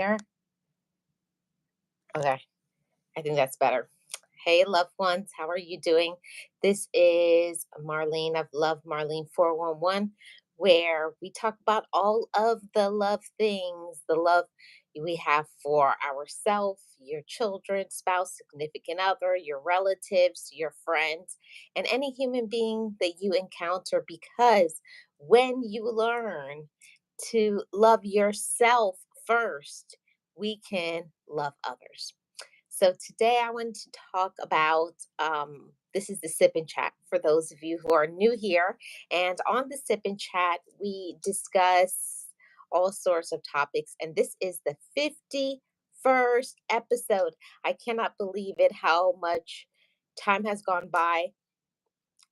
There? Okay, I think that's better. Hey, loved ones, how are you doing? This is Marlene of Love Marlene 411, where we talk about all of the love things, the love we have for ourselves, your children, spouse, significant other, your relatives, your friends, and any human being that you encounter. Because when you learn to love yourself first, we can love others. So today I want to talk about this is the sip and chat for those of you who are new here. And on the sip and chat, we discuss all sorts of topics. And this is the 51st episode. I cannot believe it, how much time has gone by.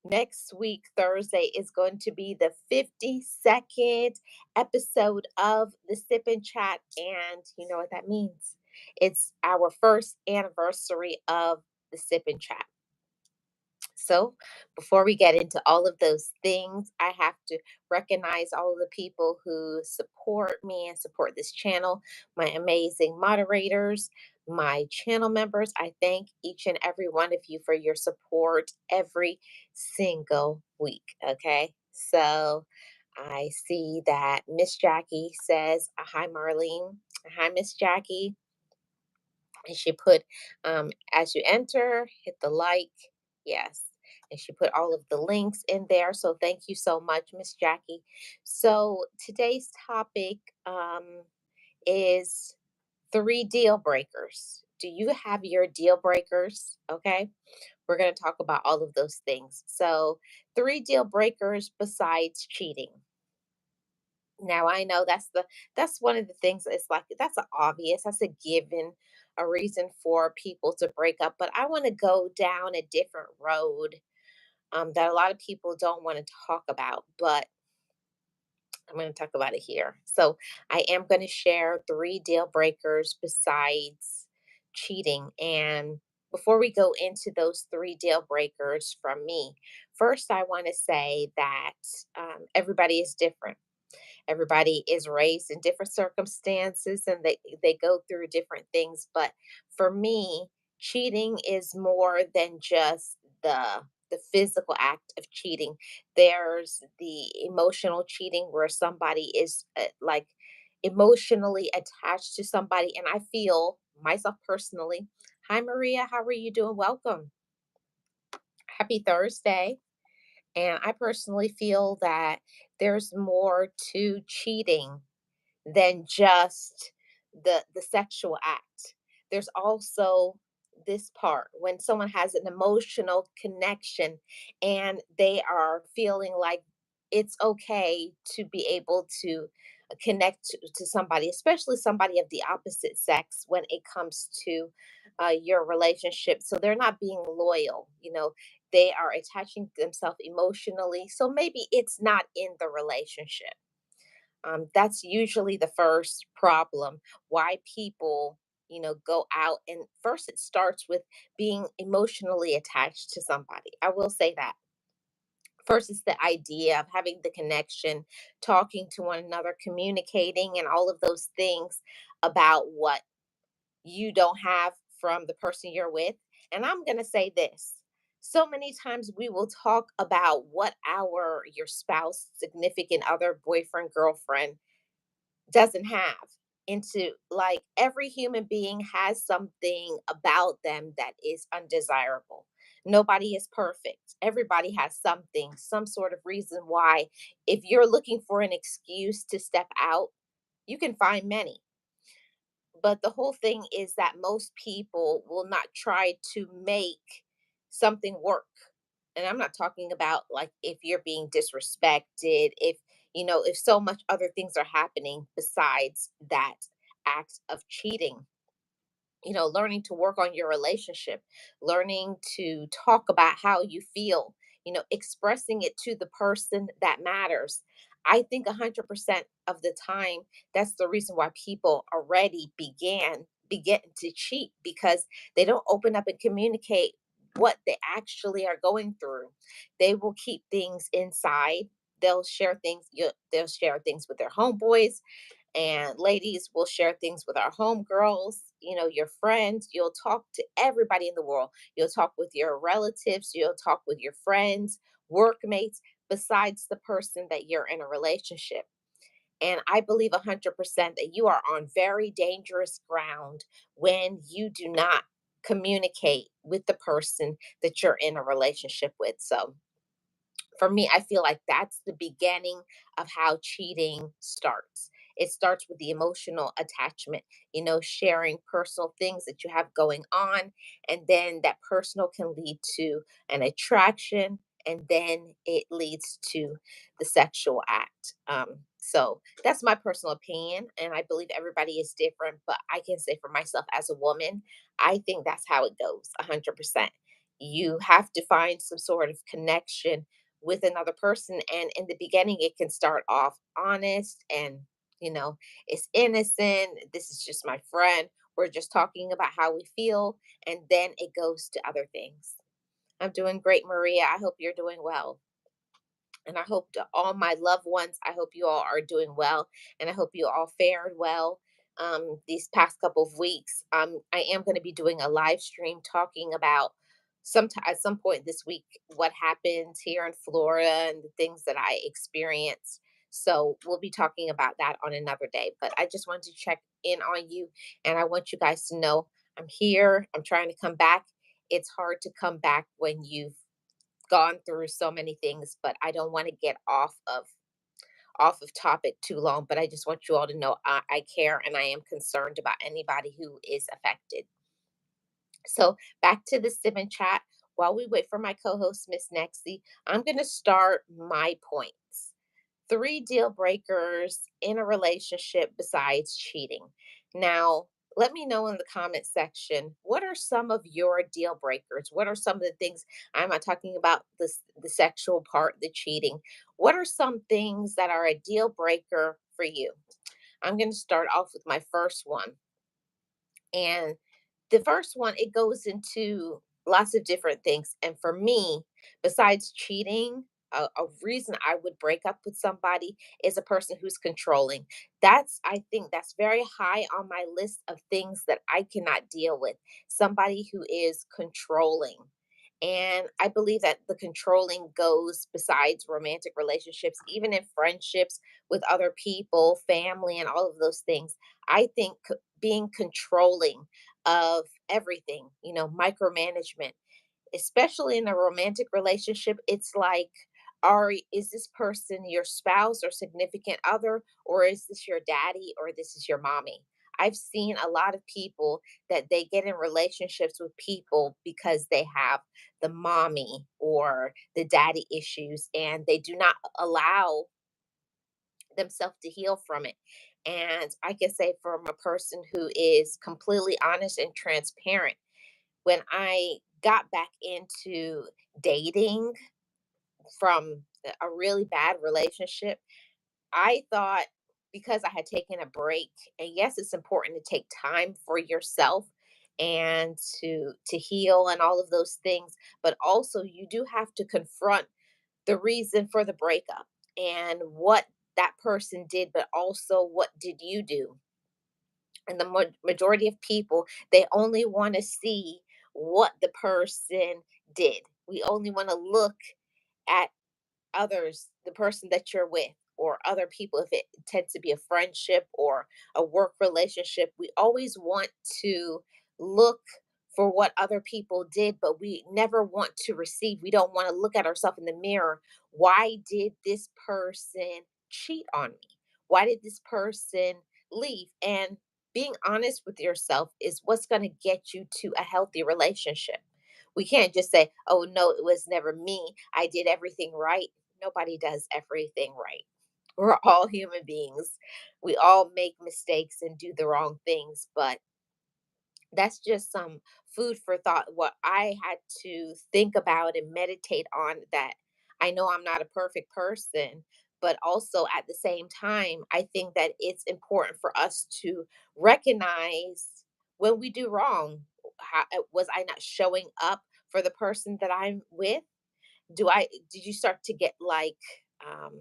Next week, Thursday, is going to be the 52nd episode of the Sip and Chat. And you know what that means? It's our first anniversary of the Sip and Chat. So, before we get into all of those things, I have to recognize all of the people who support me and support this channel, my amazing moderators, my channel members. I thank each and every one of you for your support every single week. Okay. So, I see that Miss Jackie says, Hi, Marlene. Hi, Miss Jackie. And she put, as you enter, hit the like. Yes. And she put all of the links in there. So thank you so much, Miss Jackie. So today's topic is three deal breakers. Do you have your deal breakers? Okay. We're going to talk about all of those things. So, three deal breakers besides cheating. Now I know that's one of the things. It's like that's an obvious, that's a given, a reason for people to break up. But I want to go down a different road that a lot of people don't want to talk about. But I'm going to talk about it here. So I am going to share three deal breakers besides cheating. And before we go into those three deal breakers from me, first I want to say that everybody is different. Everybody is raised in different circumstances and they go through different things. But for me, cheating is more than just the physical act of cheating. There's the emotional cheating where somebody is like emotionally attached to somebody. And I feel myself personally. Hi, Maria. How are you doing? Welcome. Happy Thursday. And I personally feel that there's more to cheating than just the sexual act. There's also this part when someone has an emotional connection and they are feeling like it's okay to be able to connect to somebody, especially somebody of the opposite sex, when it comes to your relationship. So they're not being loyal, they are attaching themselves emotionally. So maybe it's not in the relationship. That's usually the first problem why people, go out. And first, it starts with being emotionally attached to somebody. I will say that. First, it's the idea of having the connection, talking to one another, communicating, and all of those things about what you don't have from the person you're with. And I'm going to say this. So many times we will talk about what your spouse, significant other, boyfriend, girlfriend doesn't have. Into like every human being has something about them that is undesirable. Nobody is perfect. Everybody has something, some sort of reason why. If you're looking for an excuse to step out, you can find many. But the whole thing is that most people will not try to make something work. And I'm not talking about like if you're being disrespected, if so much other things are happening besides that act of cheating. Learning to work on your relationship, learning to talk about how you feel, expressing it to the person that matters. I think 100% of the time, that's the reason why people already begin to cheat, because they don't open up and communicate what they actually are going through. They will keep things inside. They'll share things with their homeboys, And ladies will share things with our homegirls, your friends. You'll talk to everybody in the world. You'll talk with your relatives, you'll talk with your friends, workmates, besides the person that you're in a relationship. And I believe 100% that you are on very dangerous ground when you do not communicate with the person that you're in a relationship with. So, for me, I feel like that's the beginning of how cheating starts. It starts with the emotional attachment, sharing personal things that you have going on. And then that personal can lead to an attraction. And then it leads to the sexual act. So that's my personal opinion. And I believe everybody is different. But I can say for myself as a woman, I think that's how it goes 100%. You have to find some sort of connection with another person. And in the beginning, it can start off honest and, you know, it's innocent. This is just my friend. We're just talking about how we feel. And then it goes to other things. I'm doing great, Maria. I hope you're doing well. And I hope to all my loved ones, I hope you all are doing well. And I hope you all fared well these past couple of weeks. I am going to be doing a live stream talking about at some point this week what happened here in Florida and the things that I experienced. So we'll be talking about that on another day. But I just wanted to check in on you. And I want you guys to know I'm here. I'm trying to come back. It's hard to come back when you've gone through so many things, but I don't want to get off of topic too long. But I just want you all to know I care and I am concerned about anybody who is affected. So back to the sim and chat. While we wait for my co-host, Miss Nexie, I'm going to start my points. Three deal breakers in a relationship besides cheating. Now, let me know in the comment section, what are some of your deal breakers? What are some of the things? I'm not talking about the sexual part, the cheating. What are some things that are a deal breaker for you? I'm going to start off with my first one. And the first one, it goes into lots of different things. And for me, besides cheating, a reason I would break up with somebody is a person who's controlling. I think that's very high on my list of things that I cannot deal with. Somebody who is controlling. And I believe that the controlling goes besides romantic relationships, even in friendships with other people, family, and all of those things. I think being controlling of everything, micromanagement, especially in a romantic relationship. It's like, is this person your spouse or significant other, or is this your daddy, or this is your mommy? I've seen a lot of people that they get in relationships with people because they have the mommy or the daddy issues, and they do not allow themselves to heal from it. And I can say, from a person who is completely honest and transparent, when I got back into dating from a really bad relationship, I thought, because I had taken a break, and yes, it's important to take time for yourself and to heal and all of those things, but also you do have to confront the reason for the breakup and what that person did, but also what did you do. And the majority of people, they only want to see what the person did. We only want to look at others, the person that you're with, or other people. If it tends to be a friendship or a work relationship, we always want to look for what other people did, but we never want to receive. We don't want to look at ourselves in the mirror. Why did this person cheat on me? Why did this person leave? And being honest with yourself is what's going to get you to a healthy relationship. We can't just say, oh, no, it was never me. I did everything right. Nobody does everything right. We're all human beings. We all make mistakes and do the wrong things, but that's just some food for thought. What I had to think about and meditate on, that I know I'm not a perfect person, but also at the same time, I think that it's important for us to recognize when we do wrong. Was I not showing up for the person that I'm with? Did you start to get like um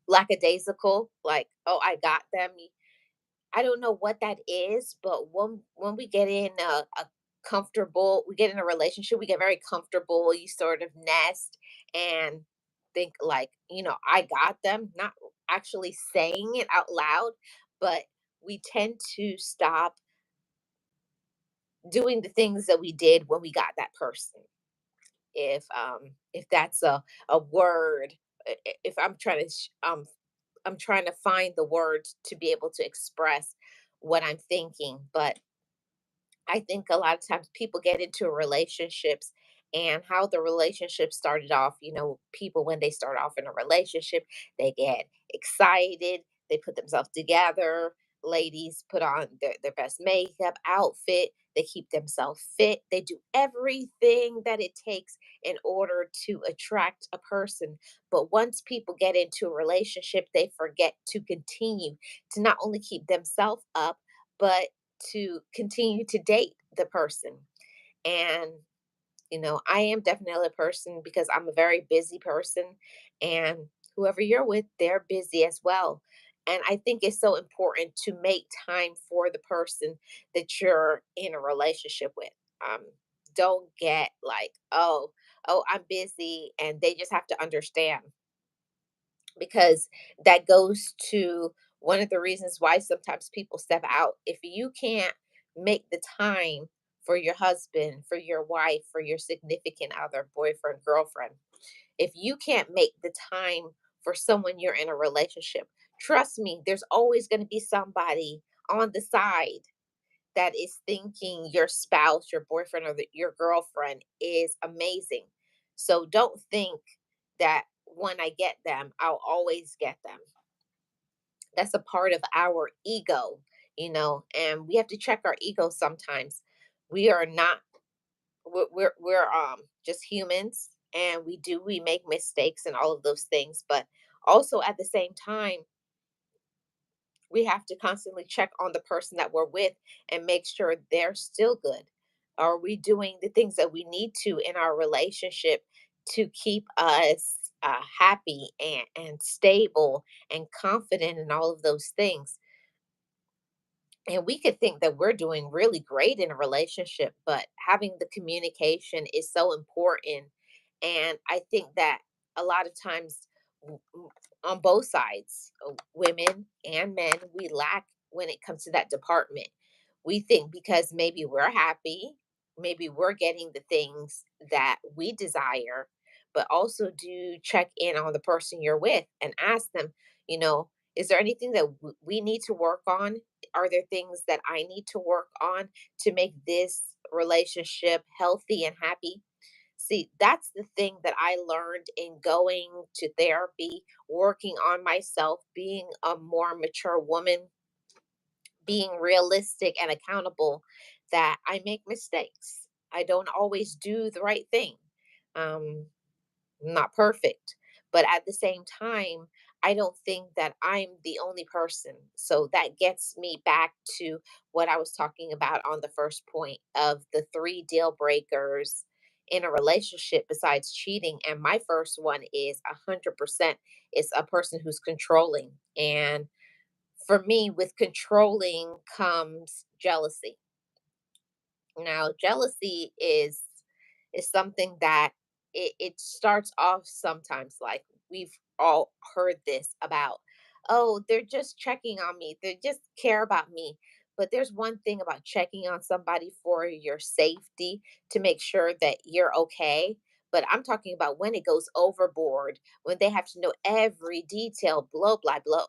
lackadaisical, like, oh, I got them, I don't know what that is, but when we get in a comfortable, we get in a relationship, we get very comfortable. You sort of nest and think like, I got them, not actually saying it out loud, but we tend to stop doing the things that we did when we got that person. If that's a word, if I'm trying to find the words to be able to express what I'm thinking. But I think a lot of times people get into relationships and how the relationship started off. People, when they start off in a relationship, they get excited, they put themselves together. Ladies put on their best makeup, outfit, they keep themselves fit, they do everything that it takes in order to attract a person. But once people get into a relationship, they forget to continue to not only keep themselves up, but to continue to date the person. And, I am definitely a person because I'm a very busy person. And whoever you're with, they're busy as well. And I think it's so important to make time for the person that you're in a relationship with. Um, don't get like, oh, I'm busy, and they just have to understand, because that goes to one of the reasons why sometimes people step out. If you can't make the time for your husband, for your wife, for your significant other, boyfriend, girlfriend, if you can't make the time for someone you're in a relationship, trust me, there's always going to be somebody on the side that is thinking your spouse, your boyfriend, or your girlfriend is amazing. So don't think that when I get them, I'll always get them. That's a part of our ego, and we have to check our ego sometimes. We are not, we're just humans, and we make mistakes and all of those things. But also at the same time, we have to constantly check on the person that we're with and make sure they're still good. Are we doing the things that we need to in our relationship to keep us happy and stable and confident and all of those things? And we could think that we're doing really great in a relationship, but having the communication is so important. And I think that a lot of times, on both sides, women and men, we lack when it comes to that department. We think because maybe we're happy, maybe we're getting the things that we desire, but also do check in on the person you're with and ask them, you know, is there anything that we need to work on? Are there things that I need to work on to make this relationship healthy and happy? See, that's the thing that I learned in going to therapy, working on myself, being a more mature woman, being realistic and accountable, that I make mistakes. I don't always do the right thing. Um, not perfect, but at the same time, I don't think that I'm the only person. So that gets me back to what I was talking about on the first point of the three deal breakers in a relationship besides cheating. And my first one is 100%, it's a person who's controlling. And for me, with controlling comes jealousy. Now, jealousy is something that it starts off sometimes like we've all heard this about, oh, they're just checking on me. They just care about me. But there's one thing about checking on somebody for your safety to make sure that you're okay. But I'm talking about when it goes overboard, when they have to know every detail, blow by blow,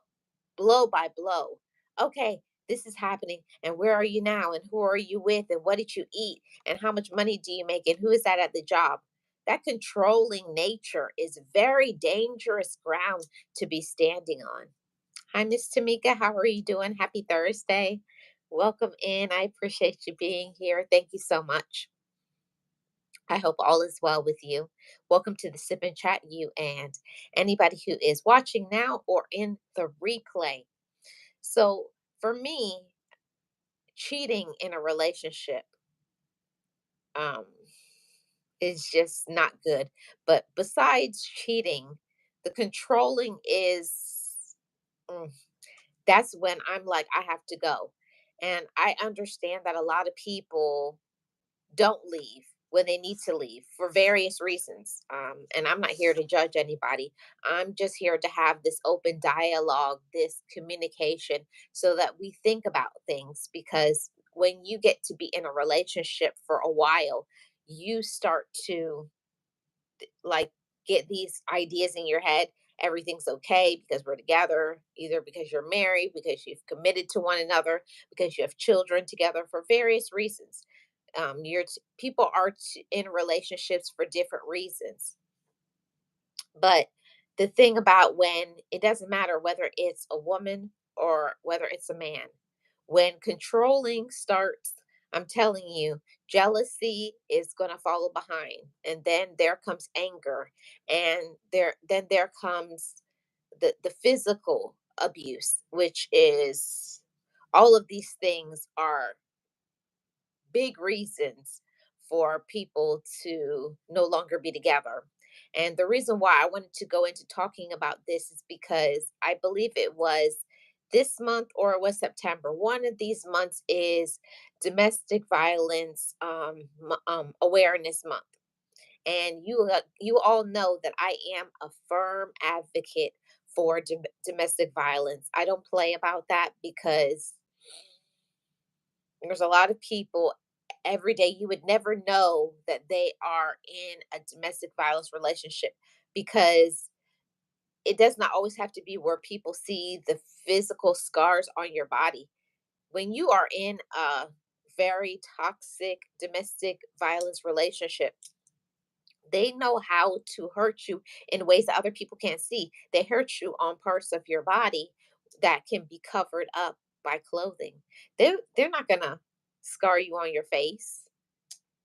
blow by blow. Okay, this is happening. And where are you now? And who are you with? And what did you eat? And how much money do you make? And who is that at the job? That controlling nature is very dangerous ground to be standing on. Hi, Miss Tamika. How are you doing? Happy Thursday. Welcome in. I appreciate you being here. Thank you so much. I hope all is well with you. Welcome to the Sip and Chat, you and anybody who is watching now or in the replay. So for me, cheating in a relationship um, is just not good. But besides cheating, the controlling is, mm, That's when I'm like, I have to go. And I understand that a lot of people don't leave when they need to leave for various reasons. And I'm not here to judge anybody. I'm just here to have this open dialogue, this communication, so that we think about things. Because when you get to be in a relationship for a while, you start to like get these ideas in your head. Everything's okay because we're together, either because you're married, because you've committed to one another, because you have children together for various reasons. People are in relationships for different reasons. But the thing about when it doesn't matter whether it's a woman or whether it's a man, when controlling starts, I'm telling you, jealousy is going to follow behind. And then there comes anger. And there comes the physical abuse, which is all of these things are big reasons for people to no longer be together. And the reason why I wanted to go into talking about this is because I believe it was this month or it was September. One of these months is Domestic Violence Awareness Month. And you all know that I am a firm advocate for domestic violence. I don't play about that because there's a lot of people every day you would never know that they are in a domestic violence relationship because it does not always have to be where people see the physical scars on your body. When you are in a very toxic domestic violence relationship, they know how to hurt you in ways that other people can't see. They hurt you on parts of your body that can be covered up by clothing. They're not gonna scar you on your face,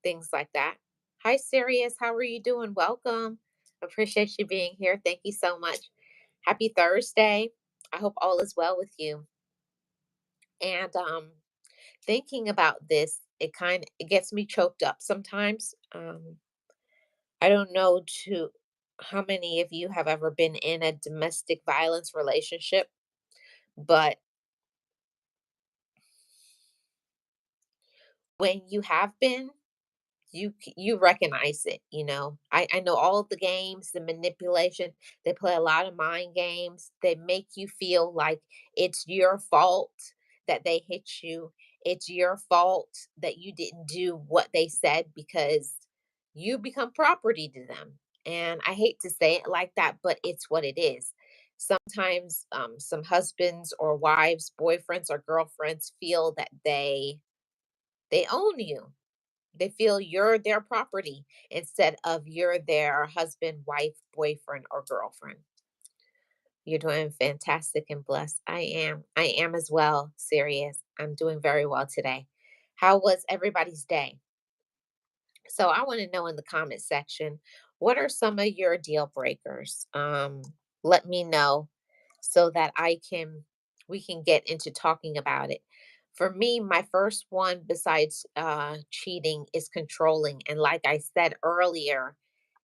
things like that. Hi, Sirius. How are you doing? Welcome. Appreciate you being here. Thank you so much. Happy Thursday. I hope all is well with you. And thinking about this, it gets me choked up sometimes. I don't know to how many of you have ever been in a domestic violence relationship, but when you have been, you recognize it, you know. I know all of the games, the manipulation, they play a lot of mind games. They make you feel like it's your fault that they hit you. It's your fault that you didn't do what they said because you become property to them. And I hate to say it like that, but it's what it is. Sometimes some husbands or wives, boyfriends or girlfriends feel that they own you. They feel you're their property instead of you're their husband, wife, boyfriend, or girlfriend. You're doing fantastic and blessed. I am. I am as well. Serious. I'm doing very well today. How was everybody's day? So I want to know in the comment section, what are some of your deal breakers? Let me know so that we can get into talking about it. For me, my first one besides cheating is controlling. And like I said earlier,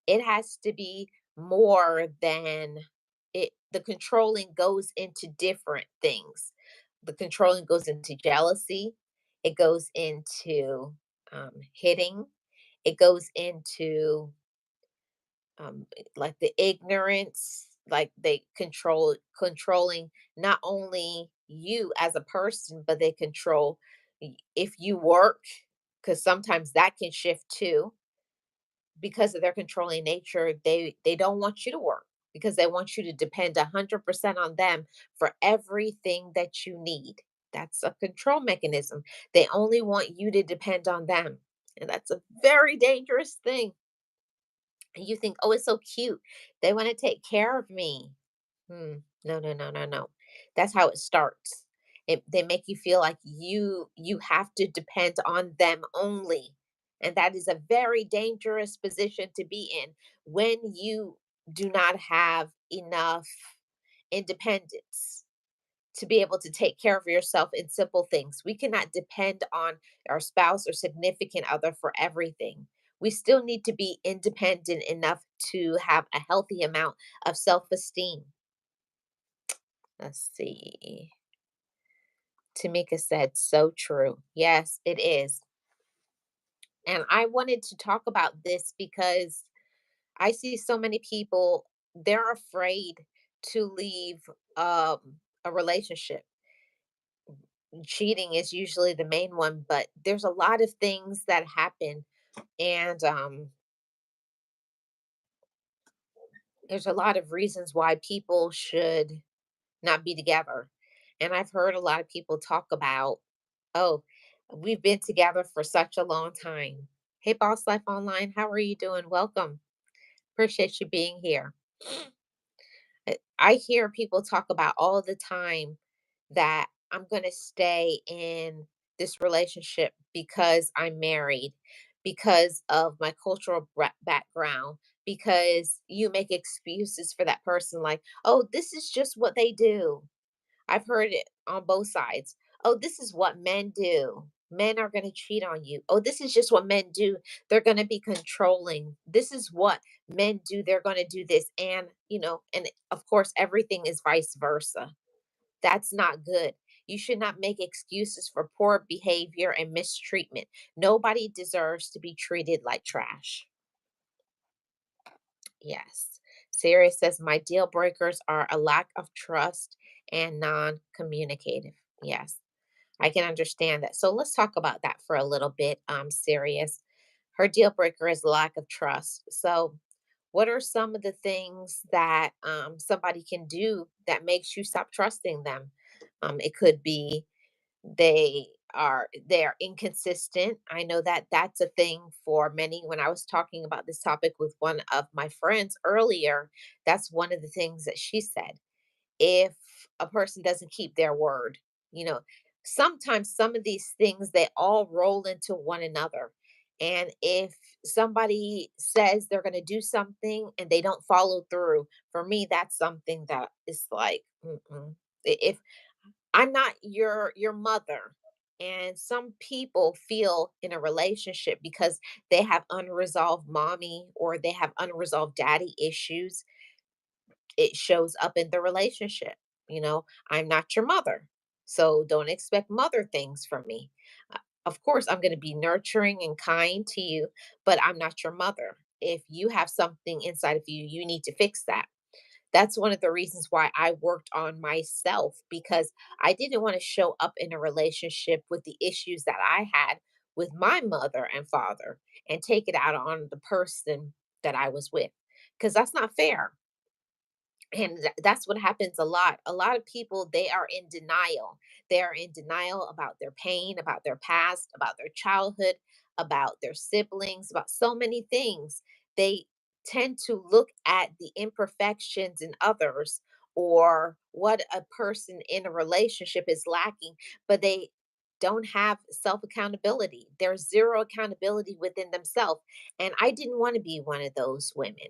it has to be more than it. The controlling goes into different things. The controlling goes into jealousy, it goes into hitting, it goes into like the ignorance, like they controlling not only you as a person, but they control if you work, because sometimes that can shift too. Because of their controlling nature, they don't want you to work because they want you to depend 100% on them for everything that you need. That's a control mechanism. They only want you to depend on them, and that's a very dangerous thing. And you think, oh, it's so cute. They want to take care of me. Hmm. No, no, no, no, no. That's how it starts. They make you feel like you have to depend on them only. And that is a very dangerous position to be in when you do not have enough independence to be able to take care of yourself in simple things. We cannot depend on our spouse or significant other for everything. We still need to be independent enough to have a healthy amount of self esteem. Let's see. Tamika said, so true. Yes, it is. And I wanted to talk about this because I see so many people, they're afraid to leave um, a relationship. Cheating is usually the main one, but there's a lot of things that happen. And there's a lot of reasons why people should not be together. And I've heard a lot of people talk about, oh, we've been together for such a long time. Hey, Boss Life Online, how are you doing? Welcome. Appreciate you being here. I hear people talk about all the time that I'm going to stay in this relationship because I'm married, because of my cultural background, because you make excuses for that person, like, oh, this is just what they do. I've heard it on both sides. Oh, this is what men do. Men are going to cheat on you. Oh, this is just what men do. They're going to be controlling. This is what men do. They're going to do this. And of course, everything is vice versa. That's not good. You should not make excuses for poor behavior and mistreatment. Nobody deserves to be treated like trash. Yes. Sirius says, my deal breakers are a lack of trust and non communicative. Yes, I can understand that. So let's talk about that for a little bit. Sirius. Her deal breaker is lack of trust. So, what are some of the things that somebody can do that makes you stop trusting them? It could be they are inconsistent. I know that that's a thing for many. When I was talking about this topic with one of my friends earlier, that's one of the things that she said. If a person doesn't keep their word, you know, sometimes some of these things they all roll into one another. And if somebody says they're going to do something and they don't follow through, for me that's something that is like, mm-mm. If I'm not your mother. And some people feel in a relationship because they have unresolved mommy or they have unresolved daddy issues, it shows up in the relationship. I'm not your mother. So don't expect mother things from me. Of course, I'm going to be nurturing and kind to you, but I'm not your mother. If you have something inside of you, you need to fix that. That's one of the reasons why I worked on myself, because I didn't want to show up in a relationship with the issues that I had with my mother and father and take it out on the person that I was with, because that's not fair. And that's what happens a lot. A lot of people, they are in denial. They are in denial about their pain, about their past, about their childhood, about their siblings, about so many things. They tend to look at the imperfections in others or what a person in a relationship is lacking, but they don't have self accountability. There's zero accountability within themselves. And I didn't want to be one of those women.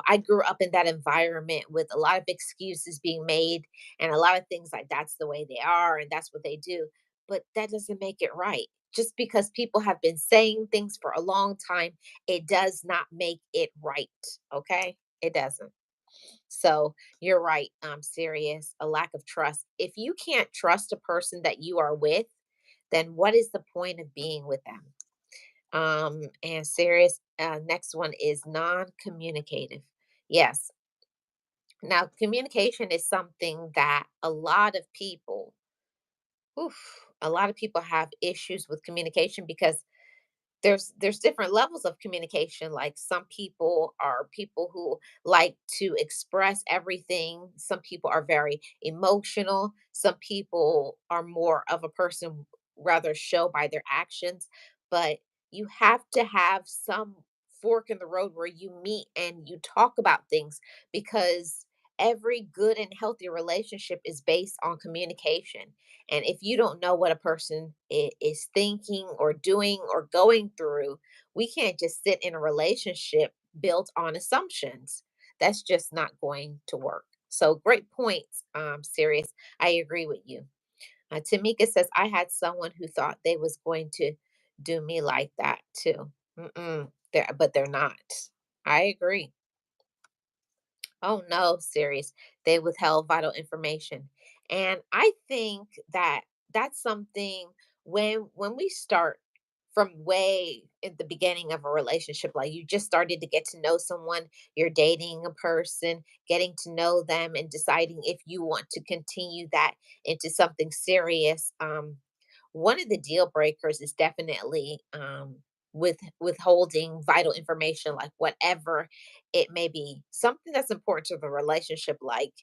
I grew up in that environment with a lot of excuses being made and a lot of things like that's the way they are and that's what they do. But that doesn't make it right. Just because people have been saying things for a long time, it does not make it right. Okay? It doesn't. So you're right, serious, a lack of trust. If you can't trust a person that you are with, then what is the point of being with them? And serious. Next one is non-communicative. Yes. Now, communication is something that a lot of people have issues with communication because there's different levels of communication. Like some people are people who like to express everything, some people are very emotional, some people are more of a person rather show by their actions. But you have to have some fork in the road where you meet and you talk about things, because every good and healthy relationship is based on communication. And if you don't know what a person is thinking or doing or going through, we can't just sit in a relationship built on assumptions. That's just not going to work. So great points, Sirius. I agree with you. Tamika says, I had someone who thought they was going to do me like that too. But they're not. I agree. Oh no, serious. They withheld vital information. And I think that that's something when we start from way at the beginning of a relationship, like you just started to get to know someone, you're dating a person, getting to know them and deciding if you want to continue that into something serious. One of the deal breakers is definitely with withholding vital information, like whatever it may be, something that's important to the relationship, like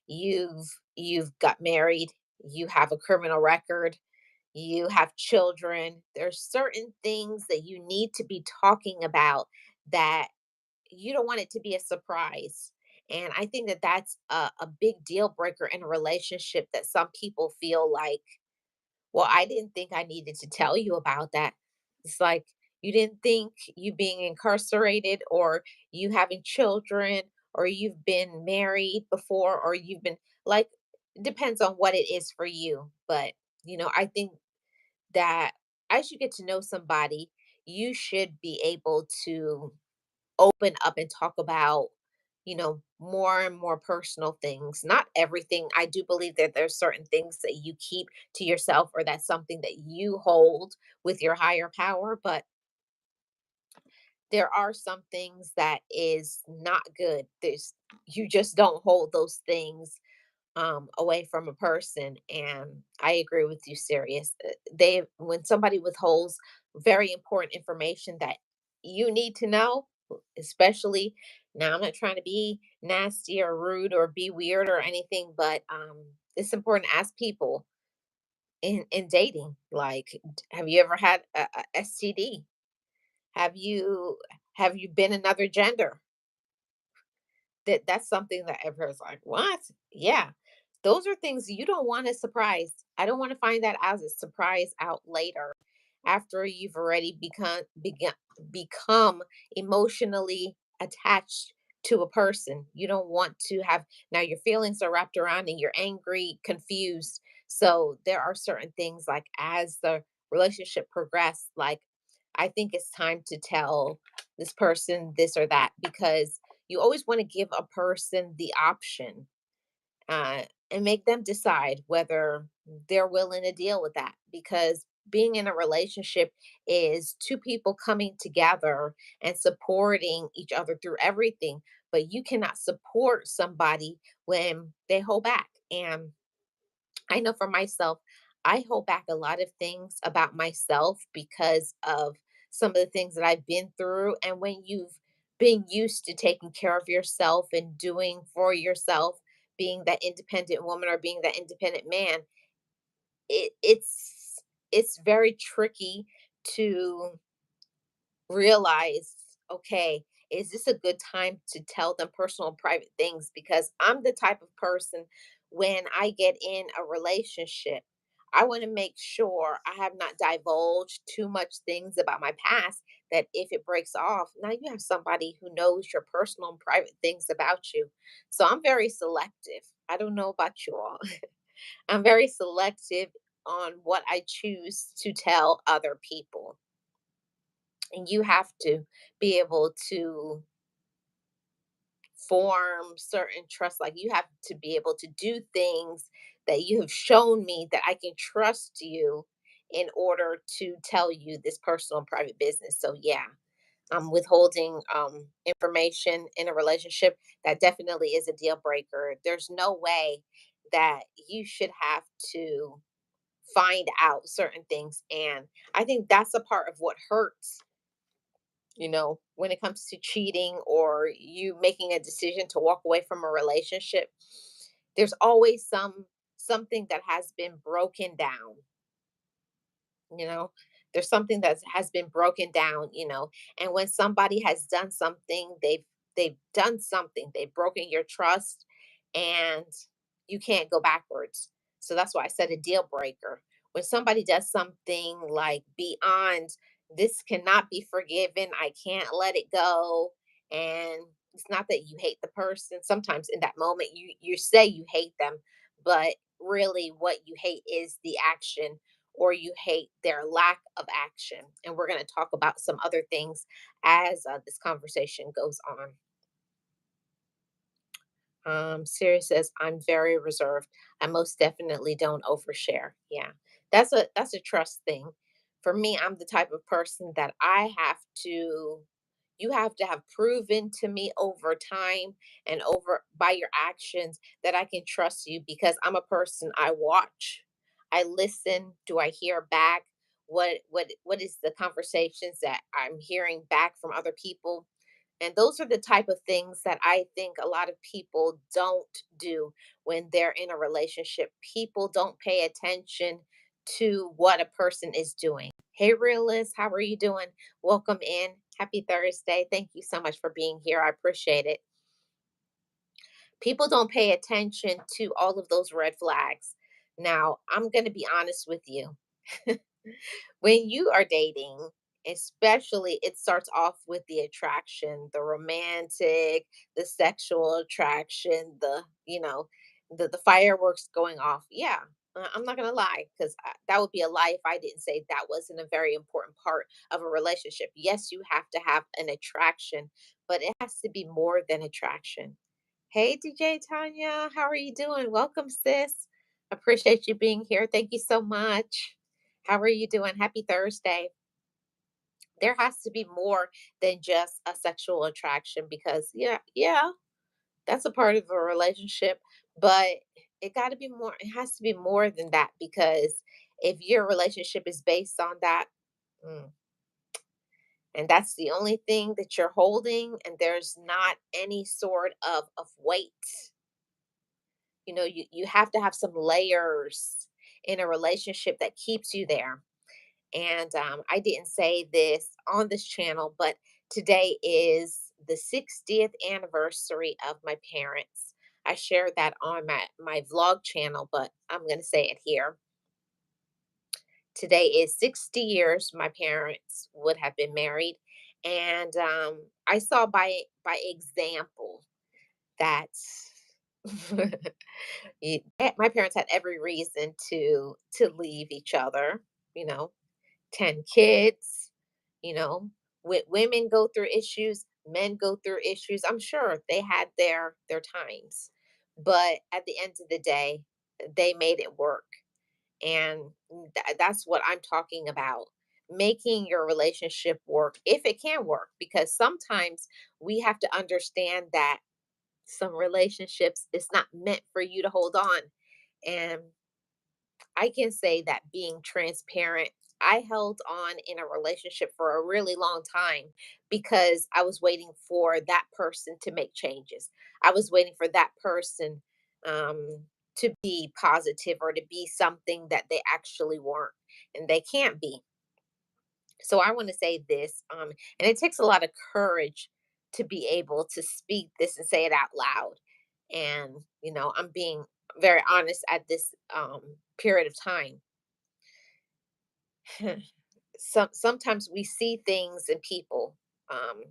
you've got married, you have a criminal record, you have children. There's certain things that you need to be talking about that you don't want it to be a surprise. And I think that that's a big deal breaker in a relationship, that some people feel like, well, I didn't think I needed to tell you about that. It's like, you didn't think you being incarcerated, or you having children, or you've been married before, or you've been like, it depends on what it is for you. But, I think that as you get to know somebody, you should be able to open up and talk about, more and more personal things. Not everything. I do believe that there's certain things that you keep to yourself, or that's something that you hold with your higher power, but there are some things that is not good. There's You just don't hold those things away from a person. And I agree with you, serious. They When somebody withholds very important information that you need to know, especially now, I'm not trying to be nasty or rude or be weird or anything, but it's important to ask people in dating, like, have you ever had a STD? Have you been another gender? That's something that everyone's like, "What?" Yeah. Those are things you don't want a surprise. I don't want to find that as a surprise out later, after you've already become emotionally attached to a person. You don't want to have, now your feelings are wrapped around and you're angry, confused. So there are certain things, like, as the relationship progressed, like, I think it's time to tell this person this or that, because you always want to give a person the option, and make them decide whether they're willing to deal with that. Because being in a relationship is two people coming together and supporting each other through everything. But you cannot support somebody when they hold back. And I know for myself, I hold back a lot of things about myself because of some of the things that I've been through. And when you've been used to taking care of yourself and doing for yourself, being that independent woman or being that independent man, it's very tricky to realize, okay, is this a good time to tell them personal and private things? Because I'm the type of person, when I get in a relationship, I want to make sure I have not divulged too much things about my past, that if it breaks off, now you have somebody who knows your personal and private things about you. So I'm very selective. I don't know about you all. I'm very selective on what I choose to tell other people. And you have to be able to form certain trust. Like, you have to be able to do things that you have shown me that I can trust you, in order to tell you this personal and private business. So yeah, withholding information in a relationship, that definitely is a deal breaker. There's no way that you should have to find out certain things. And I think that's a part of what hurts, when it comes to cheating, or you making a decision to walk away from a relationship. There's always something that has been broken down, you know there's something that has been broken down, and when somebody has done something, they've done something, they've broken your trust, and you can't go backwards. So that's why I said a deal breaker. When somebody does something like beyond, this cannot be forgiven, I can't let it go. And it's not that you hate the person. Sometimes in that moment you say you hate them, but really what you hate is the action, or you hate their lack of action. And we're going to talk about some other things as this conversation goes on. Siri says, I'm very reserved. I most definitely don't overshare. Yeah. That's a trust thing. For me, I'm the type of person that I have to you have to have proven to me over time and over by your actions that I can trust you, because I'm a person. I watch, I listen. Do I hear back? What is the conversations that I'm hearing back from other people? And those are the type of things that I think a lot of people don't do when they're in a relationship. People don't pay attention to what a person is doing. Hey, realist, how are you doing? Welcome in. Happy Thursday. Thank you so much for being here. I appreciate it. People don't pay attention to all of those red flags. Now, I'm going to be honest with you. When you are dating, especially, it starts off with the attraction, the romantic, the sexual attraction, the fireworks going off. Yeah, I'm not gonna lie, because that would be a lie if I didn't say that wasn't a very important part of a relationship. Yes, you have to have an attraction, but it has to be more than attraction. Hey, DJ Tanya, how are you doing? Welcome, sis. Appreciate you being here. Thank you so much. How are you doing? Happy Thursday. There has to be more than just a sexual attraction, because yeah, that's a part of a relationship, but it got to be more. It has to be more than that, because if your relationship is based on that, mm, and that's the only thing that you're holding, and there's not any sort of weight, you have to have some layers in a relationship that keeps you there. And I didn't say this on this channel, but today is the 60th anniversary of my parents. I shared that on my vlog channel, but I'm going to say it here. Today is 60 years my parents would have been married. And I saw by example that my parents had every reason to leave each other, you know 10 kids, you know, women go through issues, men go through issues. I'm sure they had their times. But at the end of the day, they made it work. And that's what I'm talking about. Making your relationship work, if it can work, because sometimes we have to understand that some relationships, it's not meant for you to hold on. And I can say that, being transparent, I held on in a relationship for a really long time because I was waiting for that person to make changes. I was waiting for that person to be positive or to be something that they actually weren't, and they can't be. So I want to say this, and it takes a lot of courage to be able to speak this and say it out loud. And I'm being very honest at this period of time. Sometimes we see things in people. Um,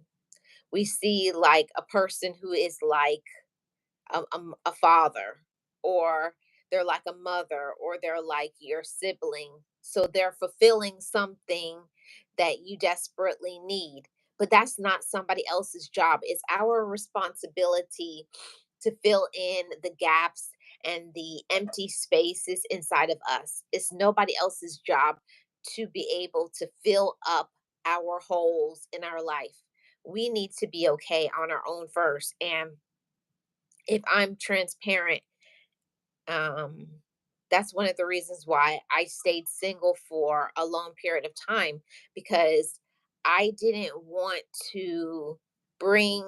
we see like a person who is like a father, or they're like a mother, or they're like your sibling. So they're fulfilling something that you desperately need. But that's not somebody else's job. It's our responsibility to fill in the gaps and the empty spaces inside of us. It's nobody else's job to be able to fill up our holes in our life. We need to be okay on our own first. And if I'm transparent, um, that's one of the reasons why I stayed single for a long period of time, because I didn't want to bring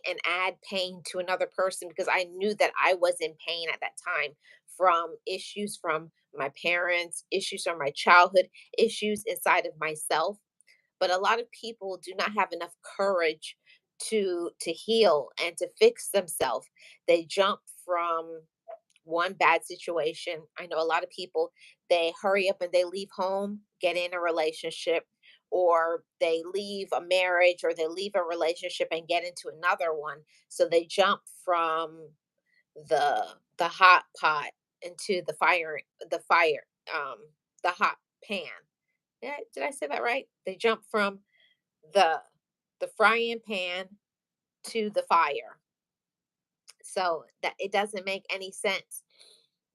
and add pain to another person, because I knew that I was in pain at that time from issues from my parents, issues from my childhood, issues inside of myself. But a lot of people do not have enough courage to heal and to fix themselves. They jump from one bad situation. I know a lot of people, they hurry up and they leave home, get in a relationship, or they leave a marriage, or they leave a relationship and get into another one. So they jump from the hot pot into the fire um the hot pan. Yeah, did I say that right? They jump from the the frying pan to the fire. So that it doesn't make any sense.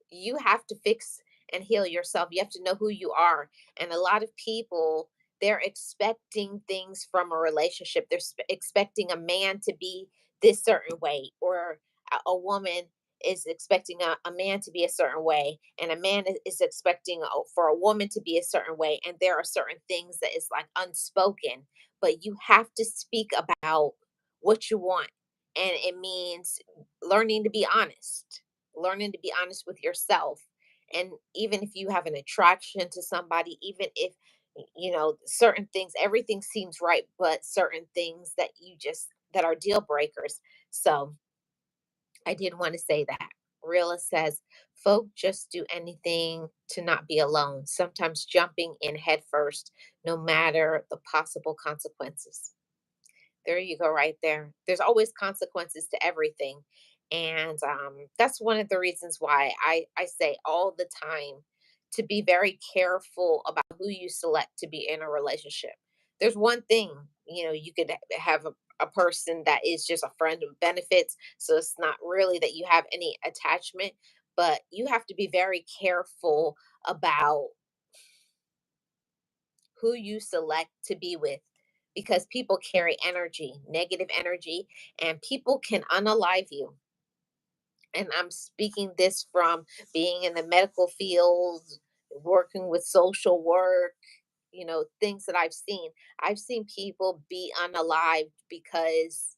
You have to fix and heal yourself. You have to know who you are. And a lot of people, they're expecting things from a relationship. They're expecting a man to be this certain way, or a woman is expecting a man to be a certain way, and a man is expecting for a woman to be a certain way. And there are certain things that is like unspoken, but you have to speak about what you want. And it means learning to be honest, learning to be honest with yourself. And even if you have an attraction to somebody, even if certain things, everything seems right, but certain things that you just that are deal breakers. So I did want to say that. Reala says, folk just do anything to not be alone, sometimes jumping in headfirst, no matter the possible consequences. There you go, right there. There's always consequences to everything. And that's one of the reasons why I say all the time to be very careful about who you select to be in a relationship. There's one thing, you could have a person that is just a friend of benefits. So it's not really that you have any attachment, but you have to be very careful about who you select to be with, because people carry energy, negative energy, and people can unalive you. And I'm speaking this from being in the medical field, working with social work, things that I've seen. I've seen people be unalived because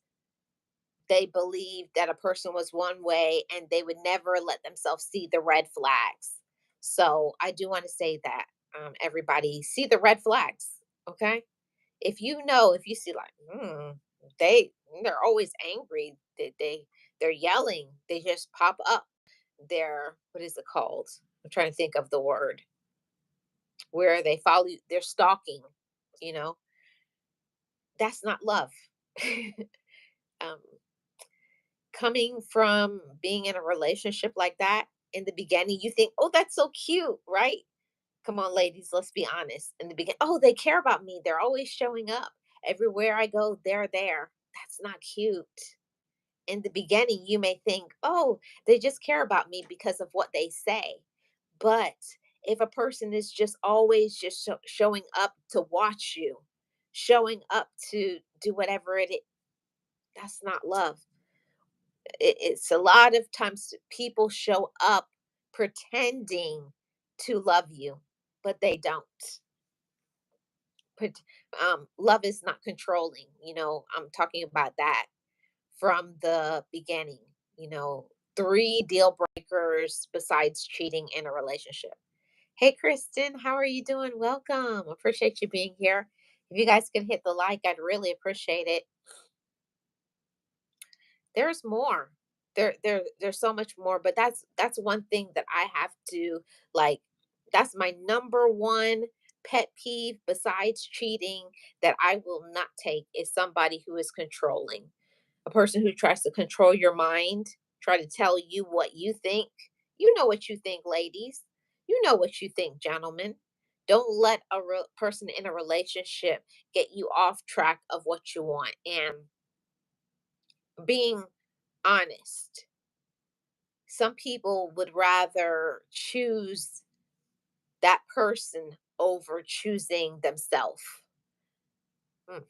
they believed that a person was one way and they would never let themselves see the red flags. So I do want to say that, everybody see the red flags. Okay. If you see like, they they're always angry. They're yelling. They just pop up. They're, what is it called? I'm trying to think of the word, where they follow you. They're stalking. You know, that's not love. um, Coming from being in a relationship like that, in the beginning, you think, oh, that's so cute, right? Come on, ladies, let's be honest. In the beginning, oh, they care about me. They're always showing up. Everywhere I go, they're there. That's not cute. In the beginning, you may think, oh, they just care about me because of what they say. But if a person is just always just showing up to watch you, showing up to do whatever it is, that's not love. It's a lot of times people show up pretending to love you, but they don't. But love is not controlling. I'm talking about that from the beginning. You know, three deal breakers besides cheating in a relationship. Hey, Kristen, how are you doing? Welcome. Appreciate you being here. If you guys could hit the like, I'd really appreciate it. There's more. There's so much more, but that's one thing that I have to, like, that's my number one pet peeve besides cheating, that I will not take, is somebody who is controlling. A person who tries to control your mind, try to tell you what you think. You know what you think, ladies. You know what you think, gentlemen. Don't let a person in a relationship get you off track of what you want. And being honest, some people would rather choose that person over choosing themselves. Mm.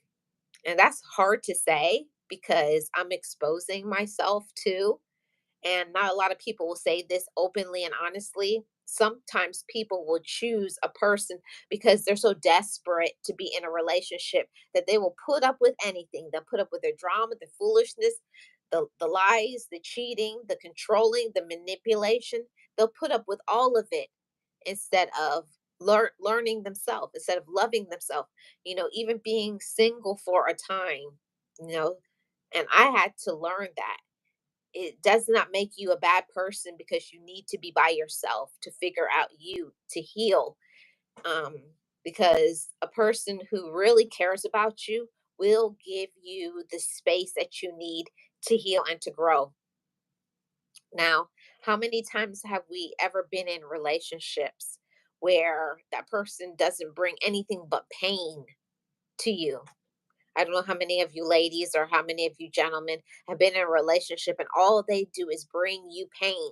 And that's hard to say because I'm exposing myself too. And not a lot of people will say this openly and honestly. Sometimes people will choose a person because they're so desperate to be in a relationship that they will put up with anything. They'll put up with the drama, the foolishness, the lies, the cheating, the controlling, the manipulation. They'll put up with all of it instead of learning themselves, instead of loving themselves. Even being single for a time, you know, and I had to learn that it does not make you a bad person because you need to be by yourself to figure out you to heal. um because a person who really cares about you will give you the space that you need to heal and to grow. Now, how many times have we ever been in relationships where that person doesn't bring anything but pain to you? I don't know how many of you ladies or how many of you gentlemen have been in a relationship and all they do is bring you pain.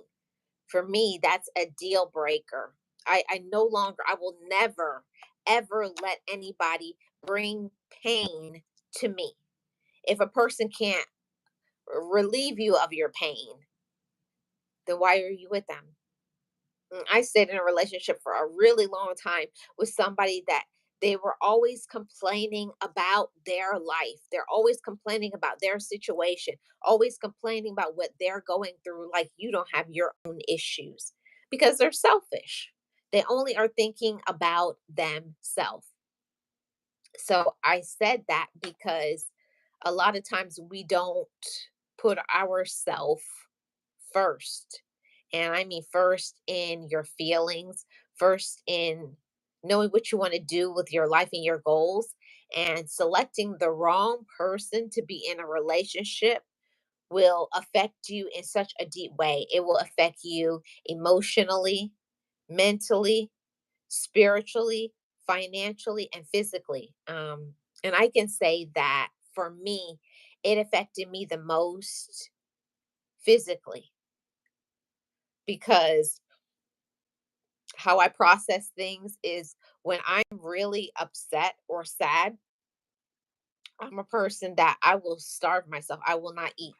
For me, that's a deal breaker. I no longer, I will never, ever let anybody bring pain to me. If a person can't relieve you of your pain, then why are you with them? I stayed in a relationship for a really long time with somebody that they were always complaining about their life. They're always complaining about their situation, always complaining about what they're going through, like you don't have your own issues because they're selfish. They only are thinking about themselves. So I said that because a lot of times we don't put ourselves first. And I mean, first in your feelings, first in knowing what you want to do with your life and your goals, and selecting the wrong person to be in a relationship will affect you in such a deep way. It will affect you emotionally, mentally, spiritually, financially, and physically. And I can say that for me, it affected me the most physically because how I process things is when I'm really upset or sad, I'm a person that I will starve myself. I will not eat.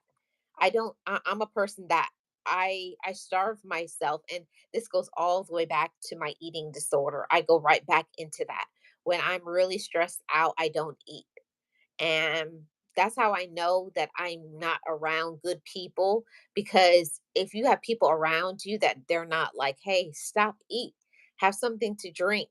I'm a person that I starve myself, and this goes all the way back to my eating disorder. I go right back into that. When I'm really stressed out, I don't eat. And that's how I know that I'm not around good people, because if you have people around you that they're not like, "Hey, stop, eat, have something to drink."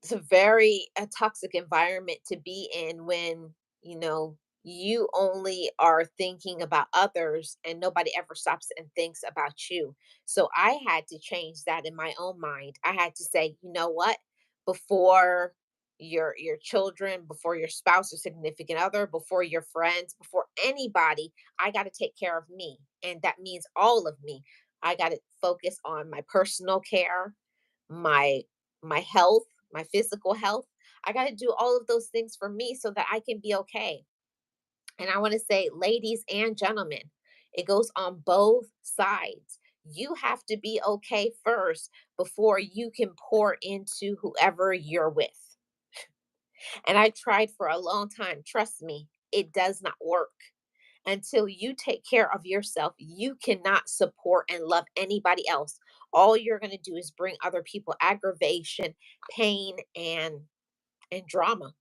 It's a very a toxic environment to be in when, you know, you only are thinking about others and nobody ever stops and thinks about you. So I had to change that in my own mind. I had to say, you know what, before your children, before your spouse or significant other, before your friends, before anybody, I got to take care of me, and that means all of me. I got to focus on my personal care, my my health, my physical health. I got to do all of those things for me so that I can be okay. And I want to say, ladies and gentlemen, it goes on both sides. You have to be okay first before you can pour into whoever you're with. And I tried for a long time. Trust me, it does not work. Until you take care of yourself, you cannot support and love anybody else. All you're going to do is bring other people aggravation, pain, and drama.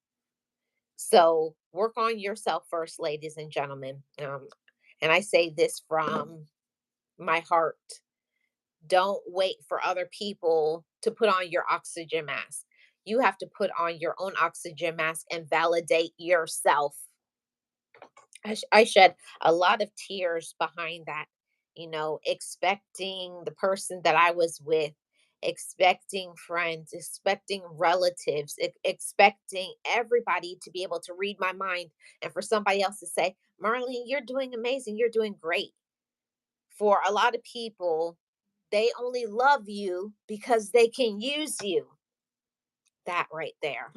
So work on yourself first, ladies and gentlemen. And I say this from my heart. Don't wait for other people to put on your oxygen mask. You have to put on your own oxygen mask and validate yourself. I shed a lot of tears behind that, expecting the person that I was with, expecting friends, expecting relatives, expecting everybody to be able to read my mind, and for somebody else to say, Marlene, you're doing amazing, you're doing great. For a lot of people, they only love you because they can use you. That right there.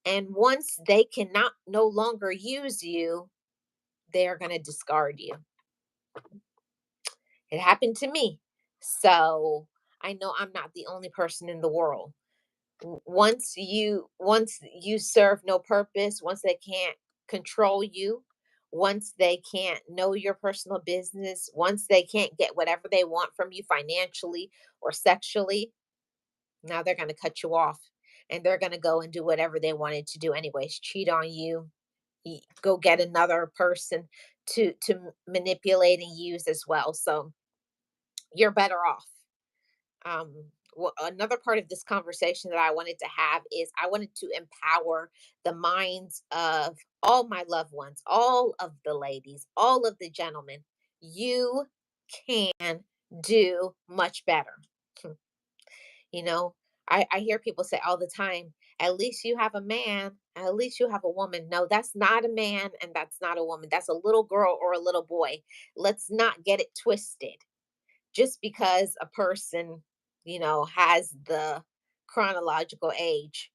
And once they cannot no longer use you, they're going to discard you. It happened to me. So I know I'm not the only person in the world. Once you serve no purpose, once they can't control you, once they can't know your personal business, once they can't get whatever they want from you financially or sexually, now they're going to cut you off, and they're going to go and do whatever they wanted to do anyways, cheat on you, go get another person to manipulate and use as well. So you're better off. Um, Another part of this conversation that I wanted to have is I wanted to empower the minds of all my loved ones, all of the ladies, all of the gentlemen. You can do much better. You know, I hear people say all the time, at least you have a man, at least you have a woman. No, that's not a man and that's not a woman. That's a little girl or a little boy. Let's not get it twisted. Just because a person, has the chronological age,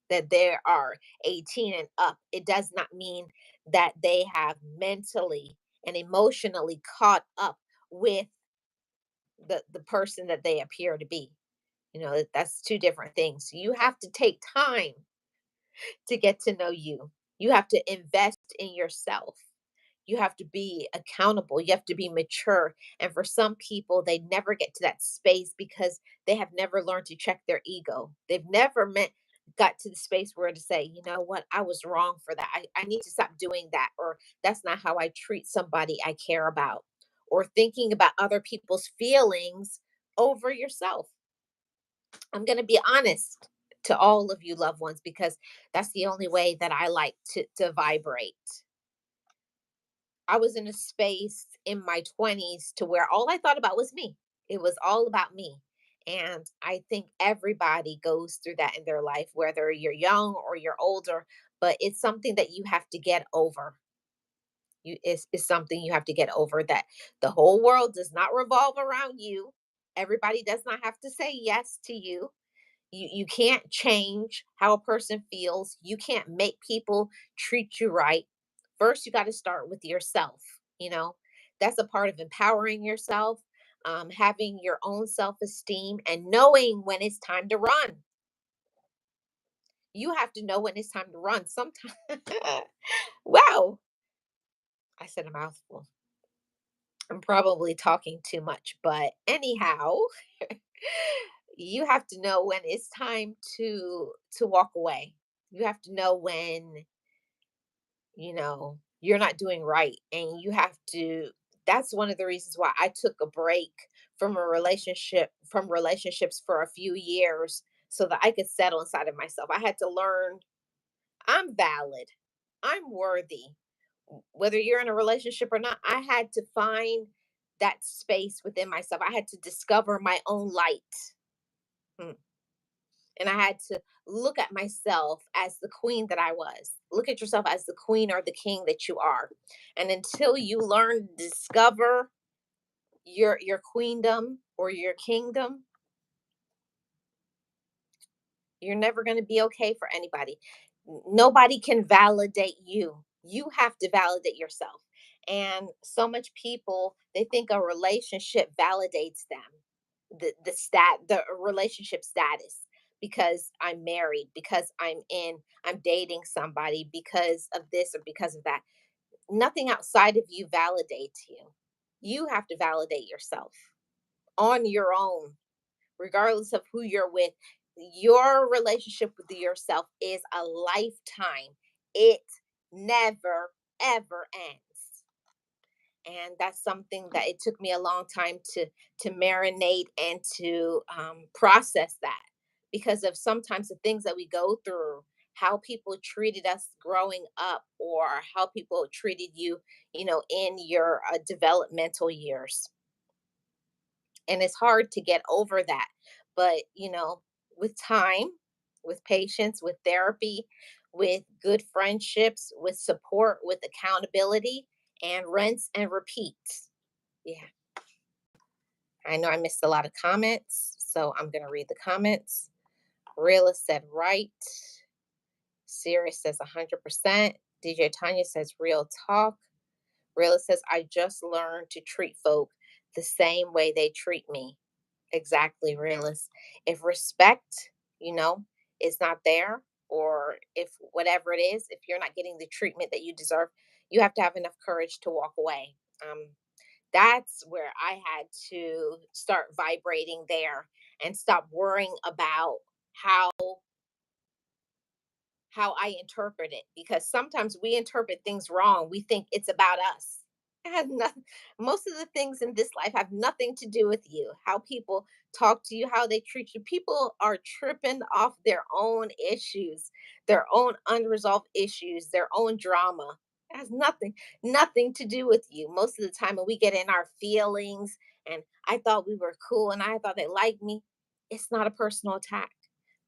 that they are 18 and up, it does not mean that they have mentally and emotionally caught up with the person that they appear to be. That's two different things. You have to take time to get to know you. You have to invest in yourself. You have to be accountable. You have to be mature. And for some people, they never get to that space because they have never learned to check their ego. They've never got to the space where to say, you know what, I was wrong for that. I need to stop doing that. Or that's not how I treat somebody I care about. Or thinking about other people's feelings over yourself. I'm going to be honest to all of you loved ones because that's the only way that I like to vibrate. I was in a space in my 20s to where all I thought about was me. It was all about me. And I think everybody goes through that in their life, whether you're young or you're older, but it's something that you have to get over. It's something you have to get over, that the whole world does not revolve around you. Everybody does not have to say yes to you. You can't change how a person feels. You can't make people treat you right. First, you got to start with yourself. You know, that's a part of empowering yourself, having your own self esteem, and knowing when it's time to run. You have to know when it's time to run. Sometimes, wow, I said a mouthful. I'm probably talking too much, but anyhow, you have to know when it's time to walk away. You have to know when, you're not doing right, and you have to that's one of the reasons why I took a break from relationships for a few years so that I could settle inside of myself. I had to learn I'm valid. I'm worthy. Whether you're in a relationship or not, I had to find that space within myself. I had to discover my own light. Hmm. And I had to look at myself as the queen that I was. Look at yourself as the queen or the king that you are. And until you learn to discover your queendom or your kingdom, you're never going to be okay for anybody. Nobody can validate you. You have to validate yourself. And so much people, they think a relationship validates them. The relationship status, because I'm married, because I'm dating somebody, because of this or because of that. Nothing outside of you validates you. You have to validate yourself on your own, regardless of who you're with. Your relationship with yourself is a lifetime. It never, ever ends. And that's something that it took me a long time to marinate and to process that, because of sometimes the things that we go through, how people treated us growing up, or how people treated you, in your developmental years. And it's hard to get over that. But with time, with patience, with therapy, with good friendships, with support, with accountability, and rinse and repeat. Yeah, I know I missed a lot of comments, so I'm going to read the comments. Realist said right. Serious says 100%. DJ Tanya says real talk. Realist says I just learned to treat folk the same way they treat me. Exactly, realist. If respect, is not there, or if whatever it is, if you're not getting the treatment that you deserve, you have to have enough courage to walk away. That's where I had to start vibrating there and stop worrying about how how I interpret it, because sometimes we interpret things wrong. We think it's about us. It has nothing. Most of the things in this life have nothing to do with you. How people talk to you, how they treat you. People are tripping off their own issues, their own unresolved issues, their own drama. It has nothing to do with you. Most of the time when we get in our feelings and I thought we were cool and I thought they liked me, it's not a personal attack.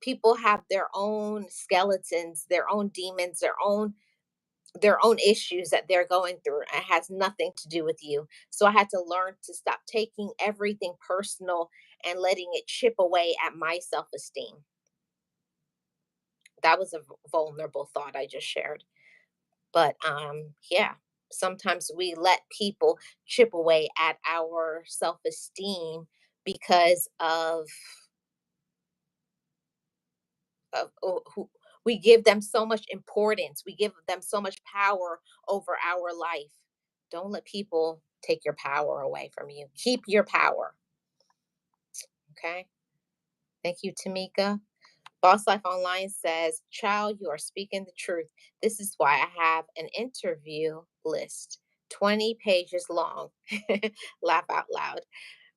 People have their own skeletons, their own demons, their own issues that they're going through. It has nothing to do with you. So I had to learn to stop taking everything personal and letting it chip away at my self-esteem. That was a vulnerable thought I just shared. But yeah, sometimes we let people chip away at our self-esteem because of who we give them so much importance. We give them so much power over our life. Don't let people take your power away from you. Keep your power. Okay. Thank you, Tamika. Boss Life Online says, Child, you are speaking the truth. This is why I have an interview list, 20 pages long. Laugh out loud.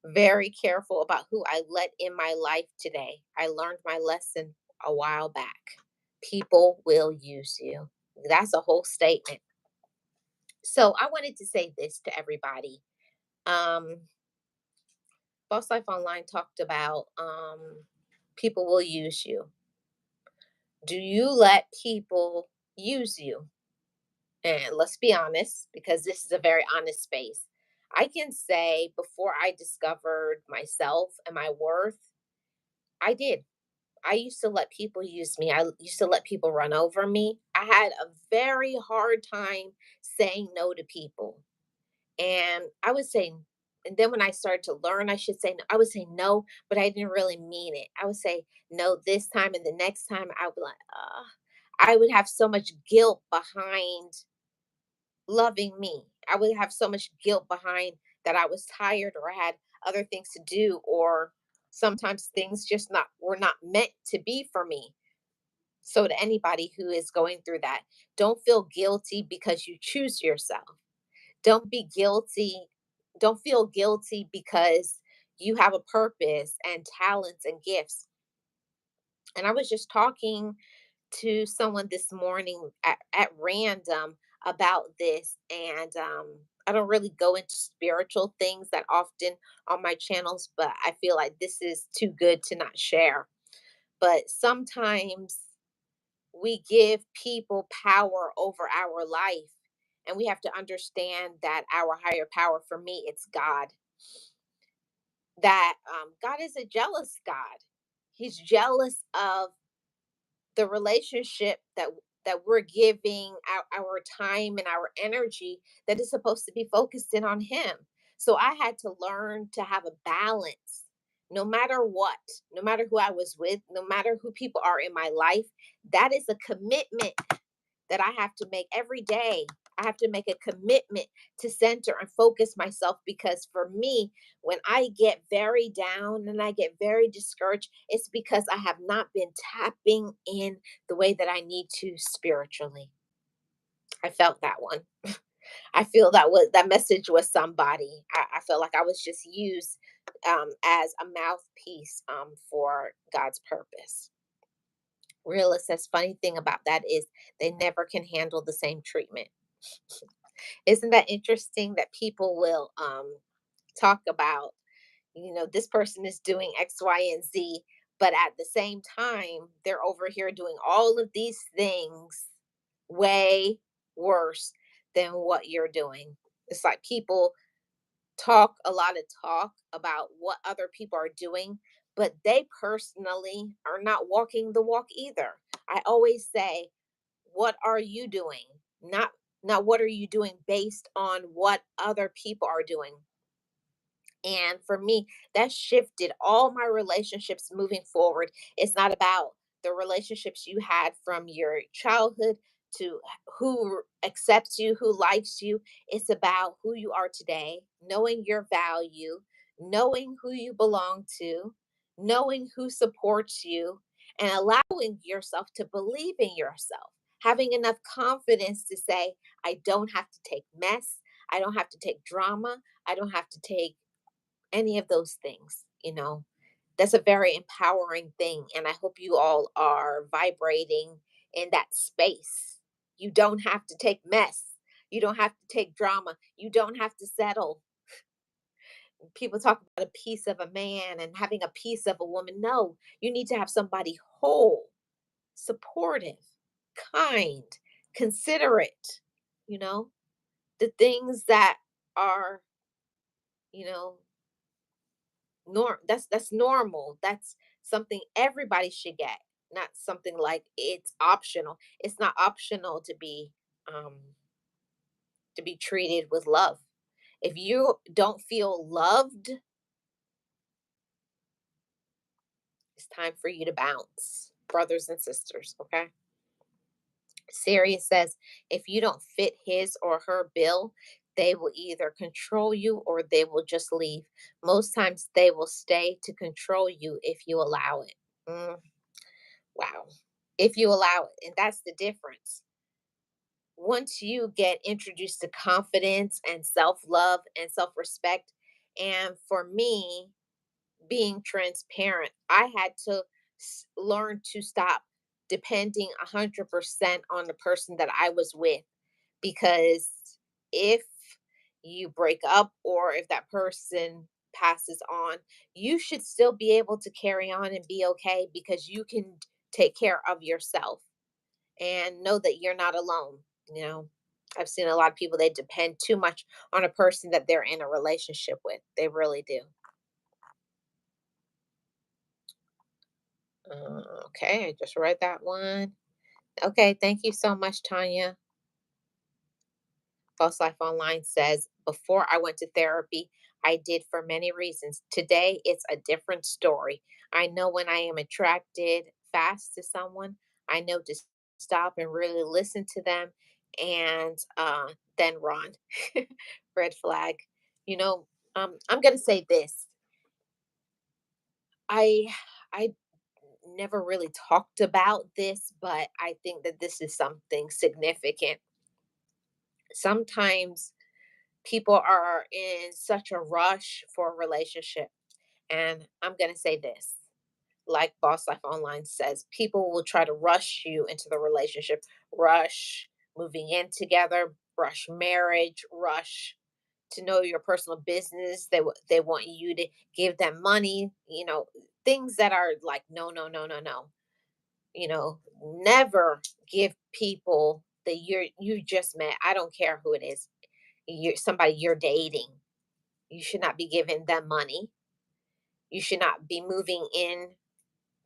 Very careful about who I let in my life today. I learned my lesson a while back. People will use you. That's a whole statement. So I wanted to say this to everybody. Um, Boss Life Online talked about people will use you. Do you let people use you? And let's be honest, because this is a very honest space. I can say before I discovered myself and my worth, I did. I used to let people use me. I used to let people run over me. I had a very hard time saying no to people. And I would say, and then when I started to learn, I should say, no, I would say no, but I didn't really mean it. I would say no this time, and the next time I would be like, I would have so much guilt behind loving me. I would have so much guilt behind that I was tired or I had other things to do, or sometimes things just not were not meant to be for me. So to anybody who is going through that, don't feel guilty because you choose yourself. Don't be guilty. Don't feel guilty because you have a purpose and talents and gifts. And I was just talking to someone this morning at random about this. And I don't really go into spiritual things that often on my channels, but I feel like this is too good to not share. But sometimes we give people power over our life, and we have to understand that our higher power, for me, it's God. That God is a jealous God. He's jealous of the relationship that we're giving our time and our energy that is supposed to be focused in on him. So I had to learn to have a balance no matter what, no matter who I was with, no matter who people are in my life. That is a commitment that I have to make every day. I have to make a commitment to center and focus myself, because for me, when I get very down and I get very discouraged, it's because I have not been tapping in the way that I need to spiritually. I felt that one. I feel that message was somebody. I felt like I was just used as a mouthpiece for God's purpose. Realist says, funny thing about that is they never can handle the same treatment. Isn't that interesting that people will talk about, this person is doing X, Y, and Z, but at the same time, they're over here doing all of these things way worse than what you're doing. It's like people talk a lot of talk about what other people are doing, but they personally are not walking the walk either. I always say, what are you doing? Not what are you doing based on what other people are doing. And for me, that shifted all my relationships moving forward. It's not about the relationships you had from your childhood to who accepts you, who likes you. It's about who you are today, knowing your value, knowing who you belong to, knowing who supports you, and allowing yourself to believe in yourself. Having enough confidence to say, I don't have to take mess. I don't have to take drama. I don't have to take any of those things. That's a very empowering thing, and I hope you all are vibrating in that space. You don't have to take mess. You don't have to take drama. You don't have to settle. People talk about a piece of a man and having a piece of a woman. No, you need to have somebody whole, supportive, kind, considerate, you know, the things that are, you know, that's normal. That's something everybody should get, not something like it's optional. It's not optional um to be treated with love. If you don't feel loved, It's time for you to bounce, brothers and sisters. Okay. Sirius says if you don't fit his or her bill, they will either control you or they will just leave. Most times they will stay to control you if you allow it. Mm, wow. If you allow it. And that's the difference. Once you get introduced to confidence and self love and self respect, and for me, being transparent, I had to learn to stop depending 100% on the person that I was with. Because if you break up or if that person passes on, you should still be able to carry on and be okay because you can take care of yourself and know that you're not alone. You know, I've seen a lot of people, they depend too much on a person that they're in a relationship with. They really do. Okay, I just read that one. Okay, thank you so much, Tanya. False Life Online says, before I went to therapy, I did for many reasons. Today, it's a different story. I know when I am attracted fast to someone, I know to stop and really listen to them and then run. Red flag. You know, I'm going to say this. I, I never really talked about this, but I think that this is something significant. Sometimes people are in such a rush for a relationship. And I'm going to say this, like Boss Life Online says, people will try to rush you into the relationship, rush moving in together, rush marriage, rush to know your personal business. They want you to give them money, things that are like no, no, no, no, no. Never give people that you just met. I don't care who it is. You're somebody you're dating. You should not be giving them money. You should not be moving in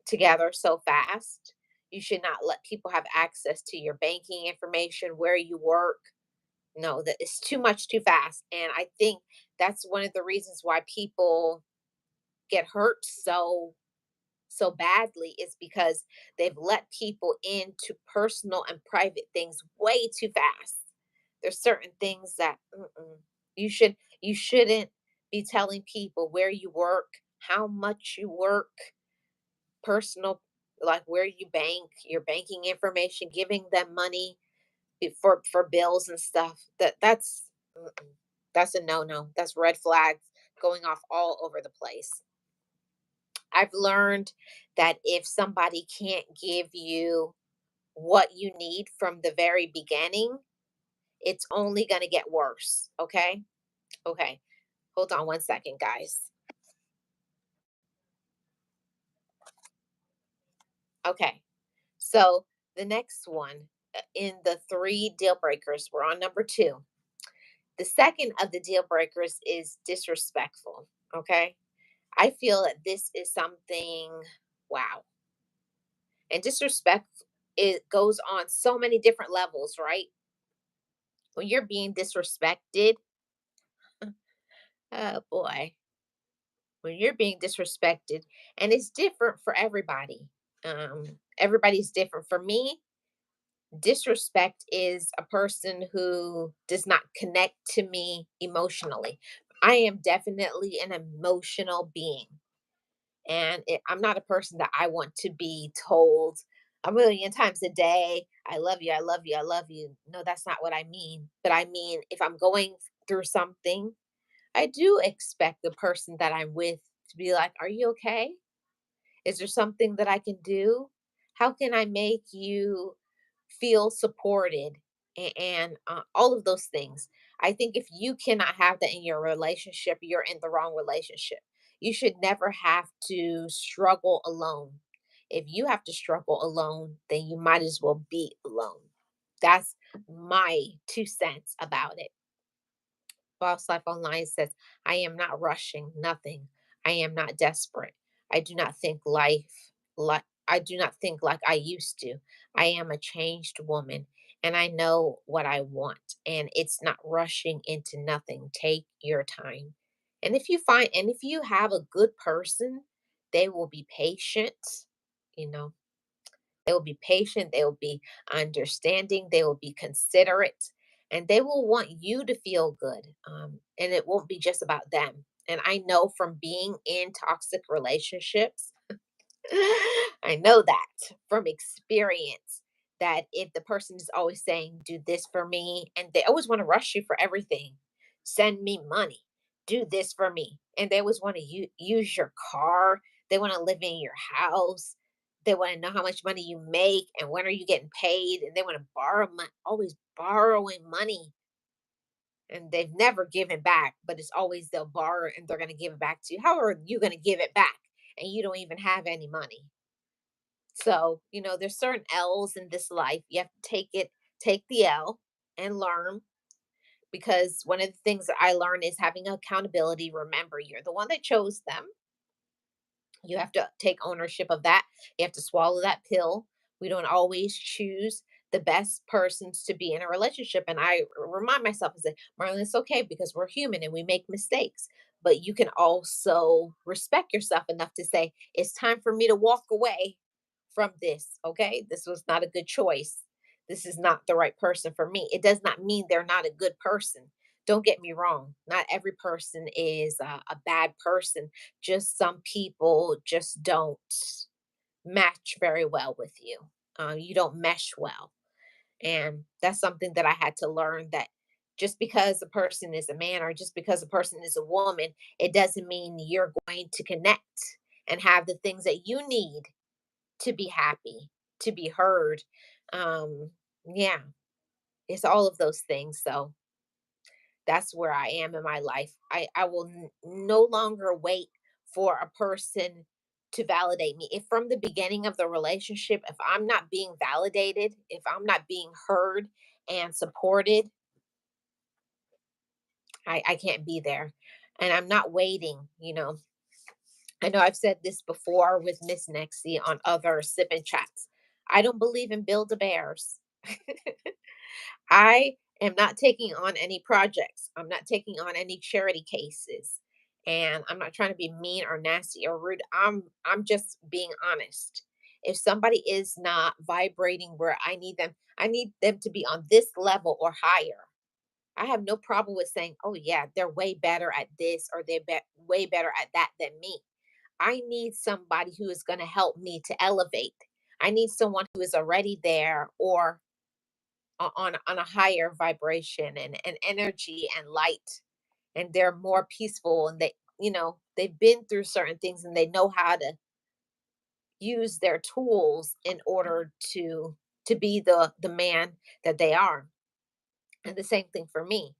together so fast. You should not let people have access to your banking information, where you work. No, that is too much too fast. And I think that's one of the reasons why people get hurt so badly is because they've let people into personal and private things way too fast. There's certain things that you shouldn't be telling people where you work, how much you work, personal, like where you bank, your banking information, giving them money for bills and stuff. That's a no no. That's red flags going off all over the place. I've learned that if somebody can't give you what you need from the very beginning, it's only going to get worse. Okay. Okay. Hold on one second, guys. Okay. So the next one in the three deal breakers, we're on number two. The second of the deal breakers is disrespectful. Okay. I feel that this is something, wow. And disrespect, it goes on so many different levels, right? When you're being disrespected, oh boy, when you're being disrespected, and it's different for everybody. Everybody's different. For me, disrespect is a person who does not connect to me emotionally. I am definitely an emotional being. And I'm not a person that I want to be told a million times a day, I love you, I love you, I love you. No, that's not what I mean. But I mean, if I'm going through something, I do expect the person that I'm with to be like, are you okay? Is there something that I can do? How can I make you feel supported? And all of those things. I think if you cannot have that in your relationship, you're in the wrong relationship. You should never have to struggle alone. If you have to struggle alone, then you might as well be alone. That's my 2 cents about it. Boss Life Online says, I am not rushing nothing. I am not desperate. I do not think life like I do not think like I used to. I am a changed woman and I know what I want. And it's not rushing into nothing. Take your time. And if you have a good person They will be patient, you know, they will be patient, they will be understanding, they will be considerate, and they will want you to feel good. And it won't be just about them. And I know from being in toxic relationships, I know that from experience that if the person is always saying, do this for me, and they always want to rush you for everything, send me money, do this for me. And they always want to use your car, they want to live in your house, they want to know how much money you make and when are you getting paid, and they want to borrow money, always borrowing money. And they've never given back, but it's always they'll borrow and they're going to give it back to you. How are you going to give it back? And you don't even have any money. So, there's certain L's in this life. You have to take the L and learn, because one of the things that I learned is having accountability. Remember, you're the one that chose them. You have to take ownership of that. You have to swallow that pill. We don't always choose the best persons to be in a relationship. And I remind myself and say, Marlene, it's okay because we're human and we make mistakes. But you can also respect yourself enough to say, it's time for me to walk away from this. Okay. This was not a good choice. This is not the right person for me. It does not mean they're not a good person. Don't get me wrong. Not every person is a bad person, just some people just don't match very well with you. You don't mesh well. And that's something that I had to learn, that just because a person is a man or just because a person is a woman, it doesn't mean you're going to connect and have the things that you need to be happy, to be heard. Yeah, it's all of those things. So that's where I am in my life. I will no longer wait for a person to validate me. If from the beginning of the relationship, if I'm not being validated, if I'm not being heard and supported, I can't be there. And I'm not waiting. I know I've said this before with Miss Nexie on other sipping chats. I don't believe in build a bears. I am not taking on any projects. I'm not taking on any charity cases. And I'm not trying to be mean or nasty or rude. I'm just being honest. If somebody is not vibrating where I need them to be on this level or higher. I have no problem with saying, "Oh yeah, they're way better at this or way better at that than me." I need somebody who is going to help me to elevate. I need someone who is already there, or on a higher vibration and energy and light, and they're more peaceful, and they've been through certain things and they know how to use their tools in order to be the man that they are. And the same thing for me.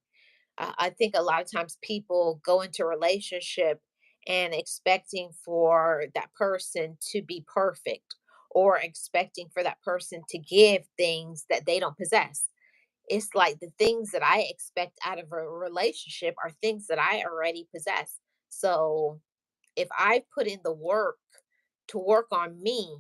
I think a lot of times people go into a relationship and expecting for that person to be perfect, or expecting for that person to give things that they don't possess. It's like the things that I expect out of a relationship are things that I already possess. So if I put in the work to work on me,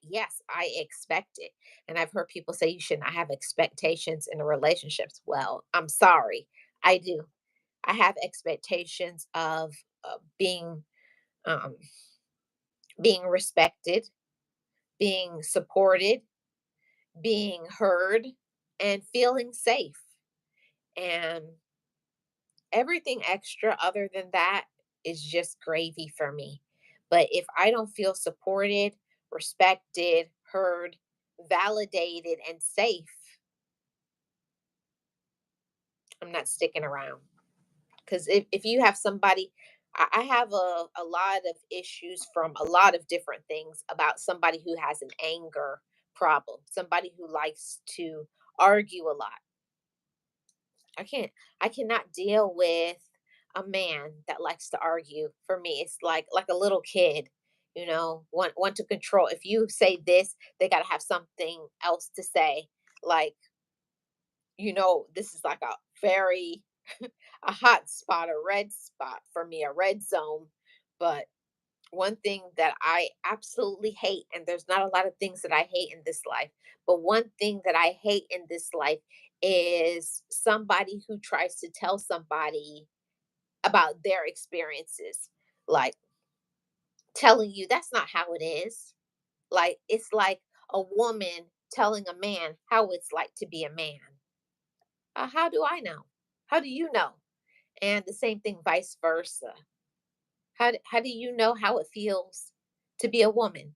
yes, I expect it. And I've heard people say you should not have expectations in the relationships. Well, I'm sorry. I do. I have expectations of being um, being respected, being supported, being heard, and feeling safe. And everything extra other than that is just gravy for me. But if I don't feel supported, respected, heard, validated, and safe, I'm not sticking around. Because if you have somebody, I have a lot of issues from a lot of different things about somebody who has an anger problem, somebody who likes to argue a lot. I can't I cannot deal with a man that likes to argue. For me, it's like a little kid, want to control. If you say this, they got to have something else to say. Like, this is like a very a hot spot, a red spot for me, a red zone. But one thing that I absolutely hate, and there's not a lot of things that I hate in this life, but one thing that I hate in this life is somebody who tries to tell somebody about their experiences. Like, telling you that's not how it is. Like, it's like a woman telling a man how it's like to be a man. How do I know? How do you know? And the same thing, vice versa. How do you know how it feels to be a woman?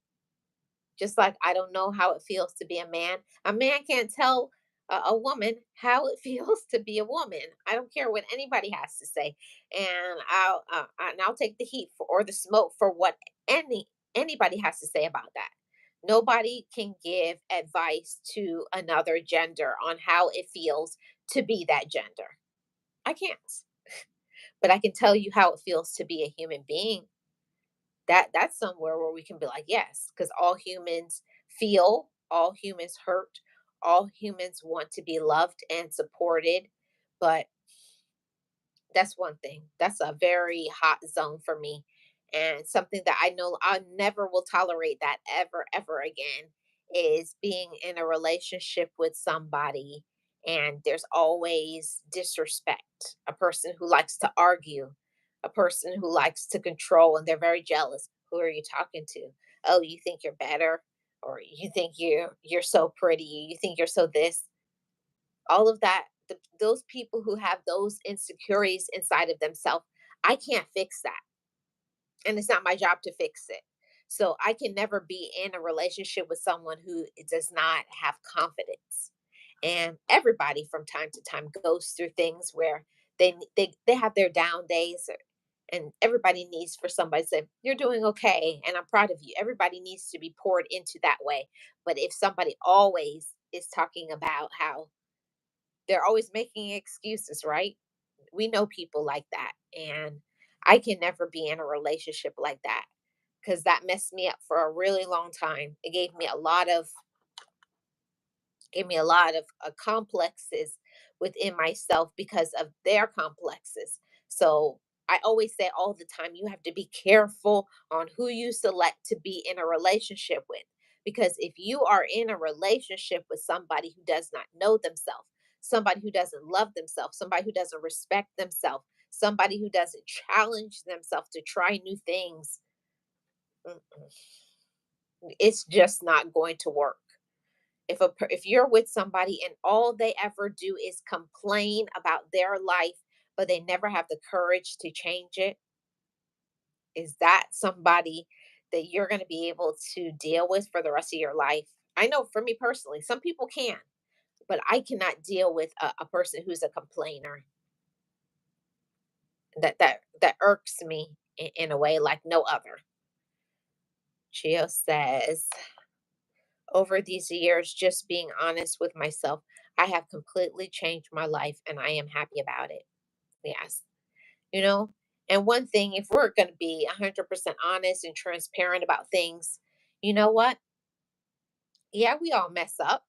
Just like I don't know how it feels to be a man. A man can't tell a woman how it feels to be a woman. I don't care what anybody has to say, and I'll take the heat for, or the smoke for what anybody has to say about that. Nobody can give advice to another gender on how it feels to be that gender. I can't, but I can tell you how it feels to be a human being. That's somewhere where we can be like, yes, because all humans feel, all humans hurt, all humans want to be loved and supported. But that's one thing. That's a very hot zone for me. And something that I know I never will tolerate that ever again is being in a relationship with somebody and there's always disrespect. A person who likes to argue, a person who likes to control, and they're very jealous. Who are you talking to? Oh, you think you're better? Or you think you're so pretty, you think you're so this, all of that, those people who have those insecurities inside of themselves, I can't fix that, and it's not my job to fix it. So I can never be in a relationship with someone who does not have confidence. And everybody from time to time goes through things where they have their down days, and everybody needs for somebody to say you're doing okay and I'm proud of you. Everybody needs to be poured into that way. But if somebody always is talking about how they're always making excuses, right? We know people like that. And I can never be in a relationship like that because that messed me up for a really long time. It gave me a lot of complexes within myself because of their complexes. So I always say all the time, you have to be careful on who you select to be in a relationship with. Because if you are in a relationship with somebody who does not know themselves, somebody who doesn't love themselves, somebody who doesn't respect themselves, somebody who doesn't challenge themselves to try new things, mm-mm, it's just not going to work. If you're with somebody and all they ever do is complain about their life but they never have the courage to change it, is that somebody that you're going to be able to deal with for the rest of your life? I know for me personally, some people can, but I cannot deal with a person who's a complainer. That irks me in a way like no other. Chio says, over these years, just being honest with myself, I have completely changed my life and I am happy about it. Yes. You know, and one thing, if we're going to be 100% honest and transparent about things, you know what? Yeah, we all mess up.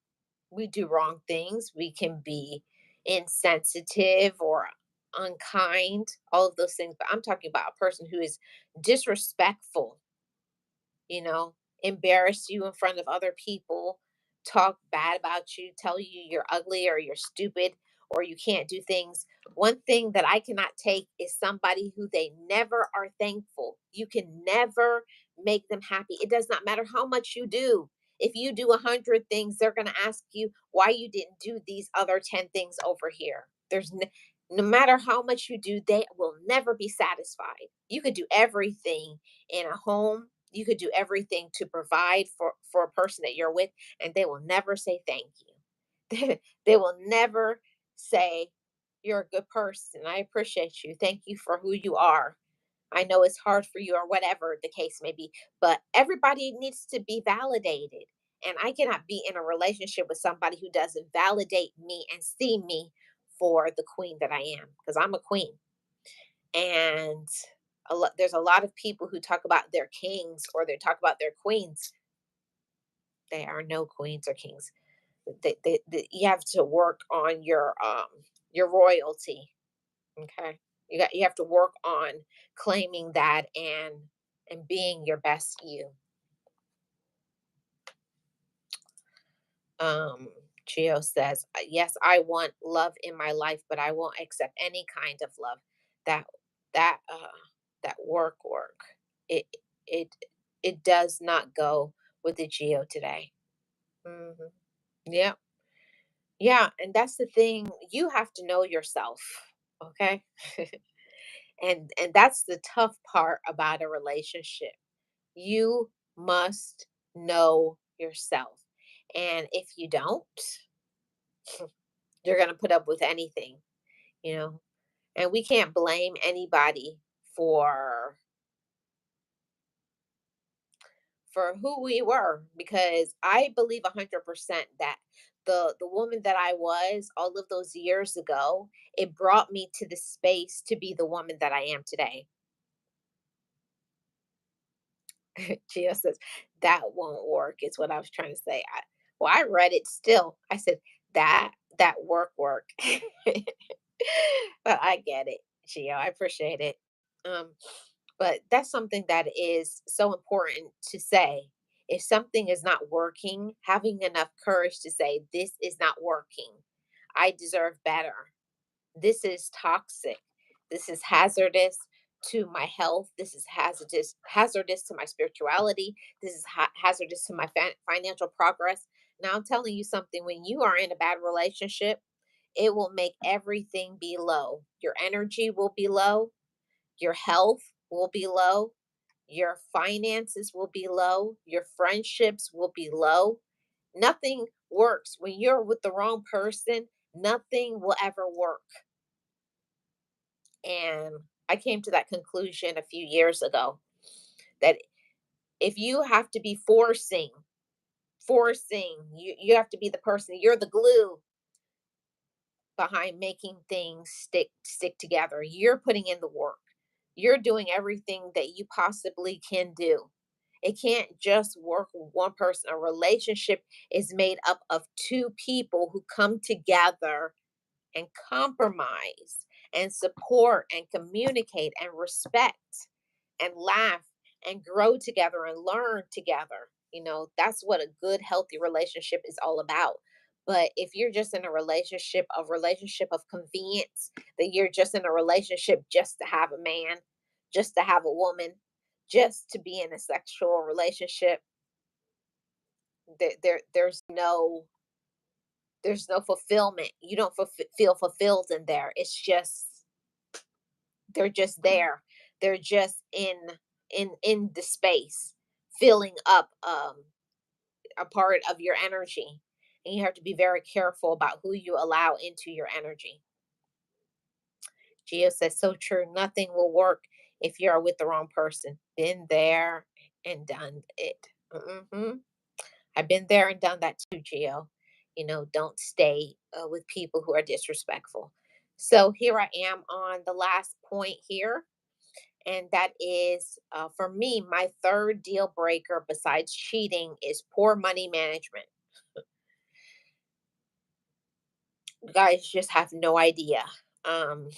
We do wrong things. We can be insensitive or unkind, all of those things. But I'm talking about a person who is disrespectful, you know, embarrass you in front of other people, talk bad about you, tell you you're ugly or you're stupid or you can't do things. One thing that I cannot take is somebody who they never are thankful. You can never make them happy. It does not matter how much you do. If you do 100 things, they're going to ask you why you didn't do these other 10 things over here. No matter how much you do, they will never be satisfied. You could do everything in a home, you could do everything to provide for a person that you're with, and they will never say thank you. They will never say you're a good person, I appreciate you, thank you for who you are. I know it's hard for you, or whatever the case may be, but everybody needs to be validated. And I cannot be in a relationship with somebody who doesn't validate me and see me for the queen that I am, because I'm a queen. And there's a lot of people who talk about their kings or they talk about their queens. They are no queens or kings. You have to work on your royalty. Okay, you have to work on claiming that and being your best you. Um, Chio says, yes, I want love in my life, but I won't accept any kind of love that that that work. It. It it does not go with the geo today. Hmm. Yeah. Yeah, and that's the thing. You have to know yourself, okay? And that's the tough part about a relationship. You must know yourself. And if you don't, you're going to put up with anything, you know. And we can't blame anybody for for who we were, because I believe 100% that the woman that I was all of those years ago, it brought me to the space to be the woman that I am today. Gia says that won't work is what I was trying to say. Well, I read it still. I said that work. But I get it, Gio. I appreciate it. Um, but that's something that is so important to say. If something is not working, having enough courage to say, this is not working. I deserve better. This is toxic. This is hazardous to my health. This is hazardous to my spirituality. This is hazardous to my financial progress. Now I'm telling you something, when you are in a bad relationship, it will make everything be low. Your energy will be low, your health will be low, your finances will be low, your friendships will be low. Nothing works when you're with the wrong person. Nothing will ever work. And I came to that conclusion a few years ago, that if you have to be forcing, you have to be the person, you're the glue behind making things stick together. You're putting in the work. You're doing everything that you possibly can do. It can't just work with one person. A relationship is made up of two people who come together and compromise and support and communicate and respect and laugh and grow together and learn together. That's what a good, healthy relationship is all about. But if you're just in a relationship of convenience, that you're just in a relationship just to have a man, just to have a woman, just to be in a sexual relationship, there's no fulfillment. You don't feel fulfilled in there. It's just they're just there. They're just in the space, filling up a part of your energy. And you have to be very careful about who you allow into your energy. Gio says, so true. Nothing will work if you're with the wrong person. Been there and done it. I've been there and done that too, Gio. Don't stay with people who are disrespectful. So here I am on the last point here. And that is, for me, my third deal breaker besides cheating is poor money management. You guys just have no idea. Um,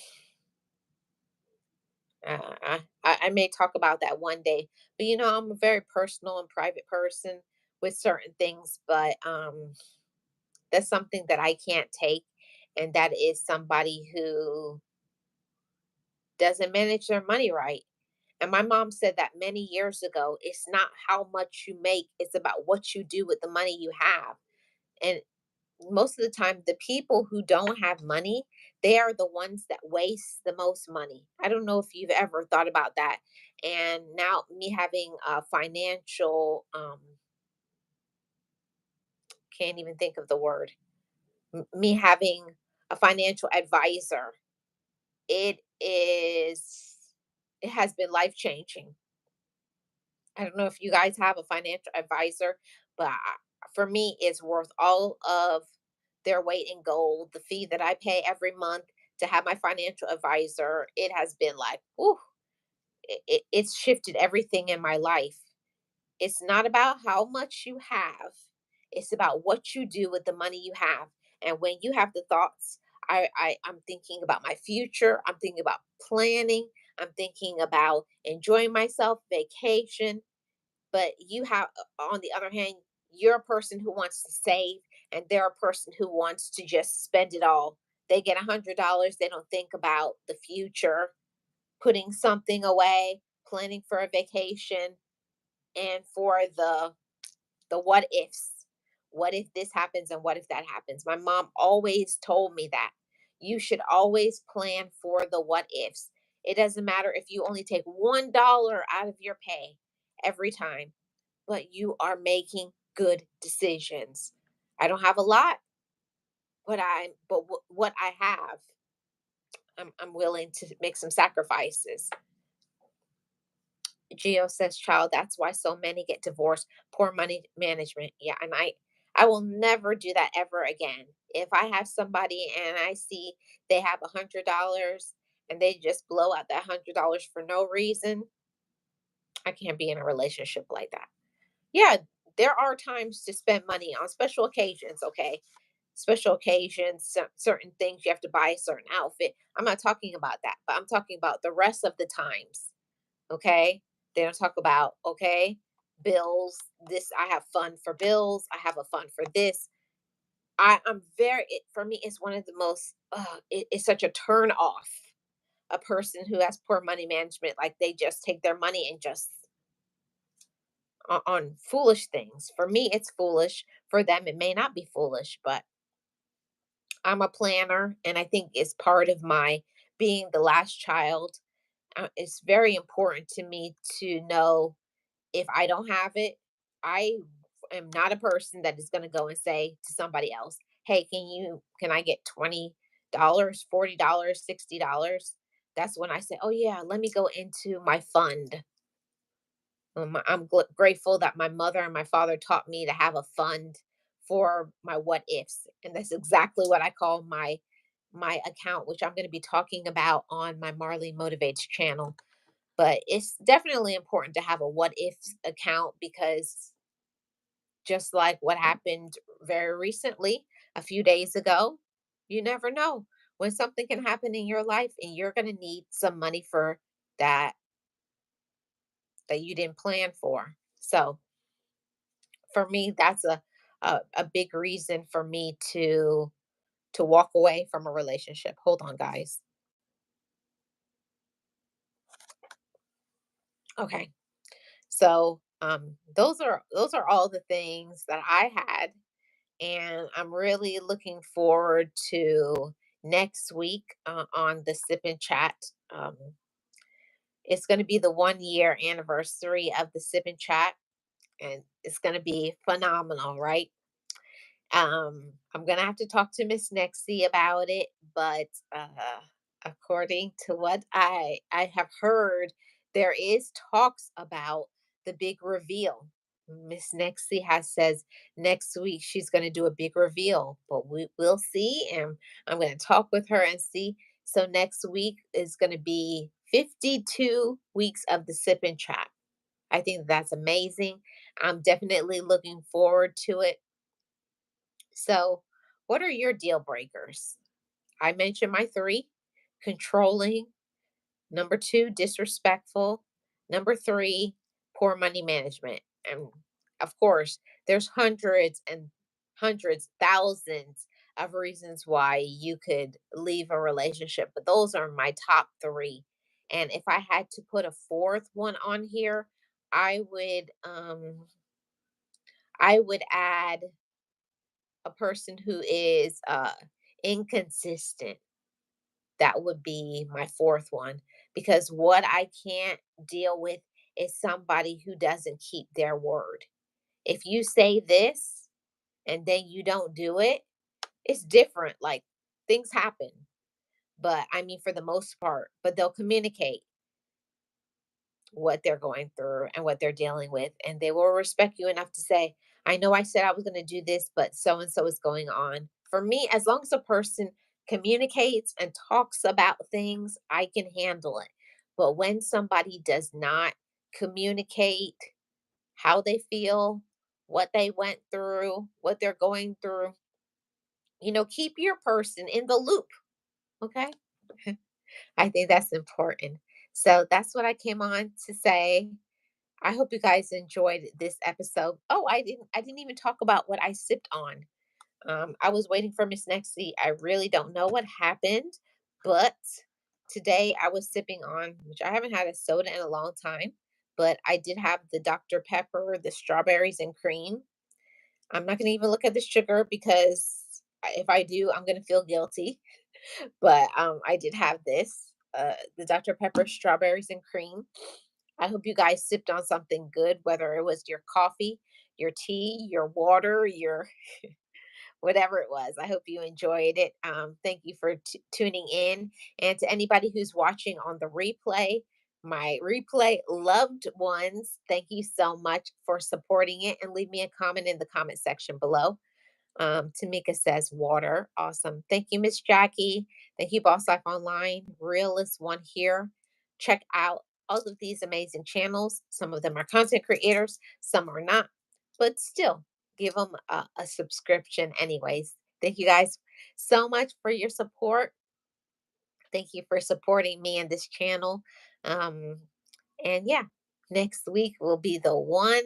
I may talk about that one day, but I'm a very personal and private person with certain things, but that's something that I can't take. And that is somebody who doesn't manage their money right. And my mom said that many years ago. It's not how much you make, it's about what you do with the money you have. And most of the time, the people who don't have money, they are the ones that waste the most money. I don't know if you've ever thought about that. And now, me having a financial, can't even think of the word, me having a financial advisor, it is, it has been life changing. I don't know if you guys have a financial advisor, but for me, it's worth all of their weight in gold. The fee that I pay every month to have my financial advisor, it has been like, ooh, it's shifted everything in my life. It's not about how much you have, it's about what you do with the money you have. And when you have the thoughts, I'm thinking about my future, I'm thinking about planning, I'm thinking about enjoying myself, vacation. But you have, on the other hand, you're a person who wants to save, and they're a person who wants to just spend it all. They get $100, they don't think about the future, putting something away, planning for a vacation. and for the what ifs. What if this happens and what if that happens? My mom always told me that. You should always plan for the what ifs. It doesn't matter if you only take $1 out of your pay every time, but you are making good decisions. I don't have a lot, but what I have, I'm willing to make some sacrifices. Geo says, "Child, that's why so many get divorced. Poor money management." Yeah, and I will never do that ever again. If I have somebody and I see they have $100 and they just blow out that $100 for no reason, I can't be in a relationship like that. Yeah, there are times to spend money on special occasions. Okay, special occasions, certain things you have to buy a certain outfit. I'm not talking about that, but I'm talking about the rest of the times. Okay. They don't talk about, okay, bills. This, I have fun for bills. I have a fun for this. I'm very, for me, it's one of the most, it's such a turn off. A person who has poor money management, like they just take their money and just on foolish things. For me, it's foolish. For them, it may not be foolish, but I'm a planner. And I think it's part of my being the last child. It's very important to me to know if I don't have it, I am not a person that is going to go and say to somebody else, "Hey, can I get $20, $40, $60?" That's when I say, "Oh yeah, let me go into my fund." I'm grateful that my mother and my father taught me to have a fund for my what ifs, and that's exactly what I call my account, which I'm going to be talking about on my Marlene Motivates channel. But it's definitely important to have a what if account because just like what happened very recently, a few days ago, you never know when something can happen in your life and you're going to need some money for that that you didn't plan for. So for me, that's a big reason for me to walk away from a relationship. Hold on, guys. Okay. So those are all the things that I had, and I'm really looking forward to next week on the Sip and Chat. Um, it's going to be the 1 year anniversary of the Sip and Chat, and it's going to be phenomenal, right? I'm gonna have to talk to Miss Nexie about it, but according to what I have heard, there is talks about the big reveal. Miss Nexie has says next week she's gonna do a big reveal, but will see, and I'm gonna talk with her and see. So next week is gonna be 52 weeks of the sip and chat. I think that's amazing. I'm definitely looking forward to it. So, what are your deal breakers? I mentioned my three: controlling, number two, disrespectful, number three, poor money management. And of course, there's hundreds and hundreds, thousands of reasons why you could leave a relationship, but those are my top three. And if I had to put a fourth one on here, I would I would add a person who is inconsistent. That would be my fourth one because what I can't deal with is somebody who doesn't keep their word. If you say this and then you don't do it, it's different. Like things happen, but I mean, for the most part, but they'll communicate what they're going through and what they're dealing with. And they will respect you enough to say, I know I said I was going to do this, but so and so is going on. For me, as long as a person communicates and talks about things, I can handle it. But when somebody does not communicate how they feel, what they went through, what they're going through, keep your person in the loop. Okay. I think that's important. So that's what I came on to say. I hope you guys enjoyed this episode. Oh, I didn't even talk about what I sipped on. I was waiting for Miss Nexie. I really don't know what happened, but today I was sipping on, which I haven't had a soda in a long time, but I did have the Dr. Pepper, the strawberries and cream. I'm not going to even look at the sugar because if I do, I'm going to feel guilty. But I did have this, the Dr. Pepper strawberries and cream. I hope you guys sipped on something good, whether it was your coffee, your tea, your water, your whatever it was. I hope you enjoyed it. Thank you for tuning in. And to anybody who's watching on the replay, my replay loved ones, thank you so much for supporting it. And leave me a comment in the comment section below. Tamika says water. Awesome. Thank you, Miss Jackie. Thank you, Boss Life Online. Realist One here. Check out all of these amazing channels. Some of them are content creators, some are not, but still give them a subscription, anyways. Thank you guys so much for your support. Thank you for supporting me and this channel. Um, and yeah, next week will be the 1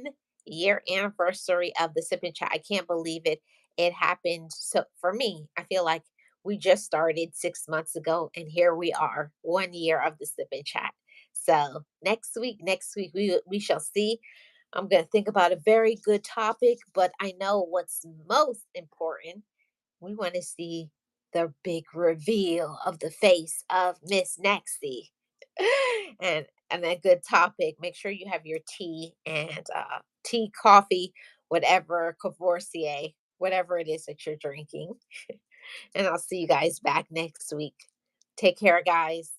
year anniversary of the Sip and Chat. I can't believe it. It happened. So for me, I feel like we just started 6 months ago, and here we are, 1 year of the Sip and Chat. So next week we shall see. I'm gonna think about a very good topic, but I know what's most important. We want to see the big reveal of the face of Miss Nexie. And a good topic. Make sure you have your tea and tea, coffee, whatever, Courvoisier, whatever it is that you're drinking. And I'll see you guys back next week. Take care, guys.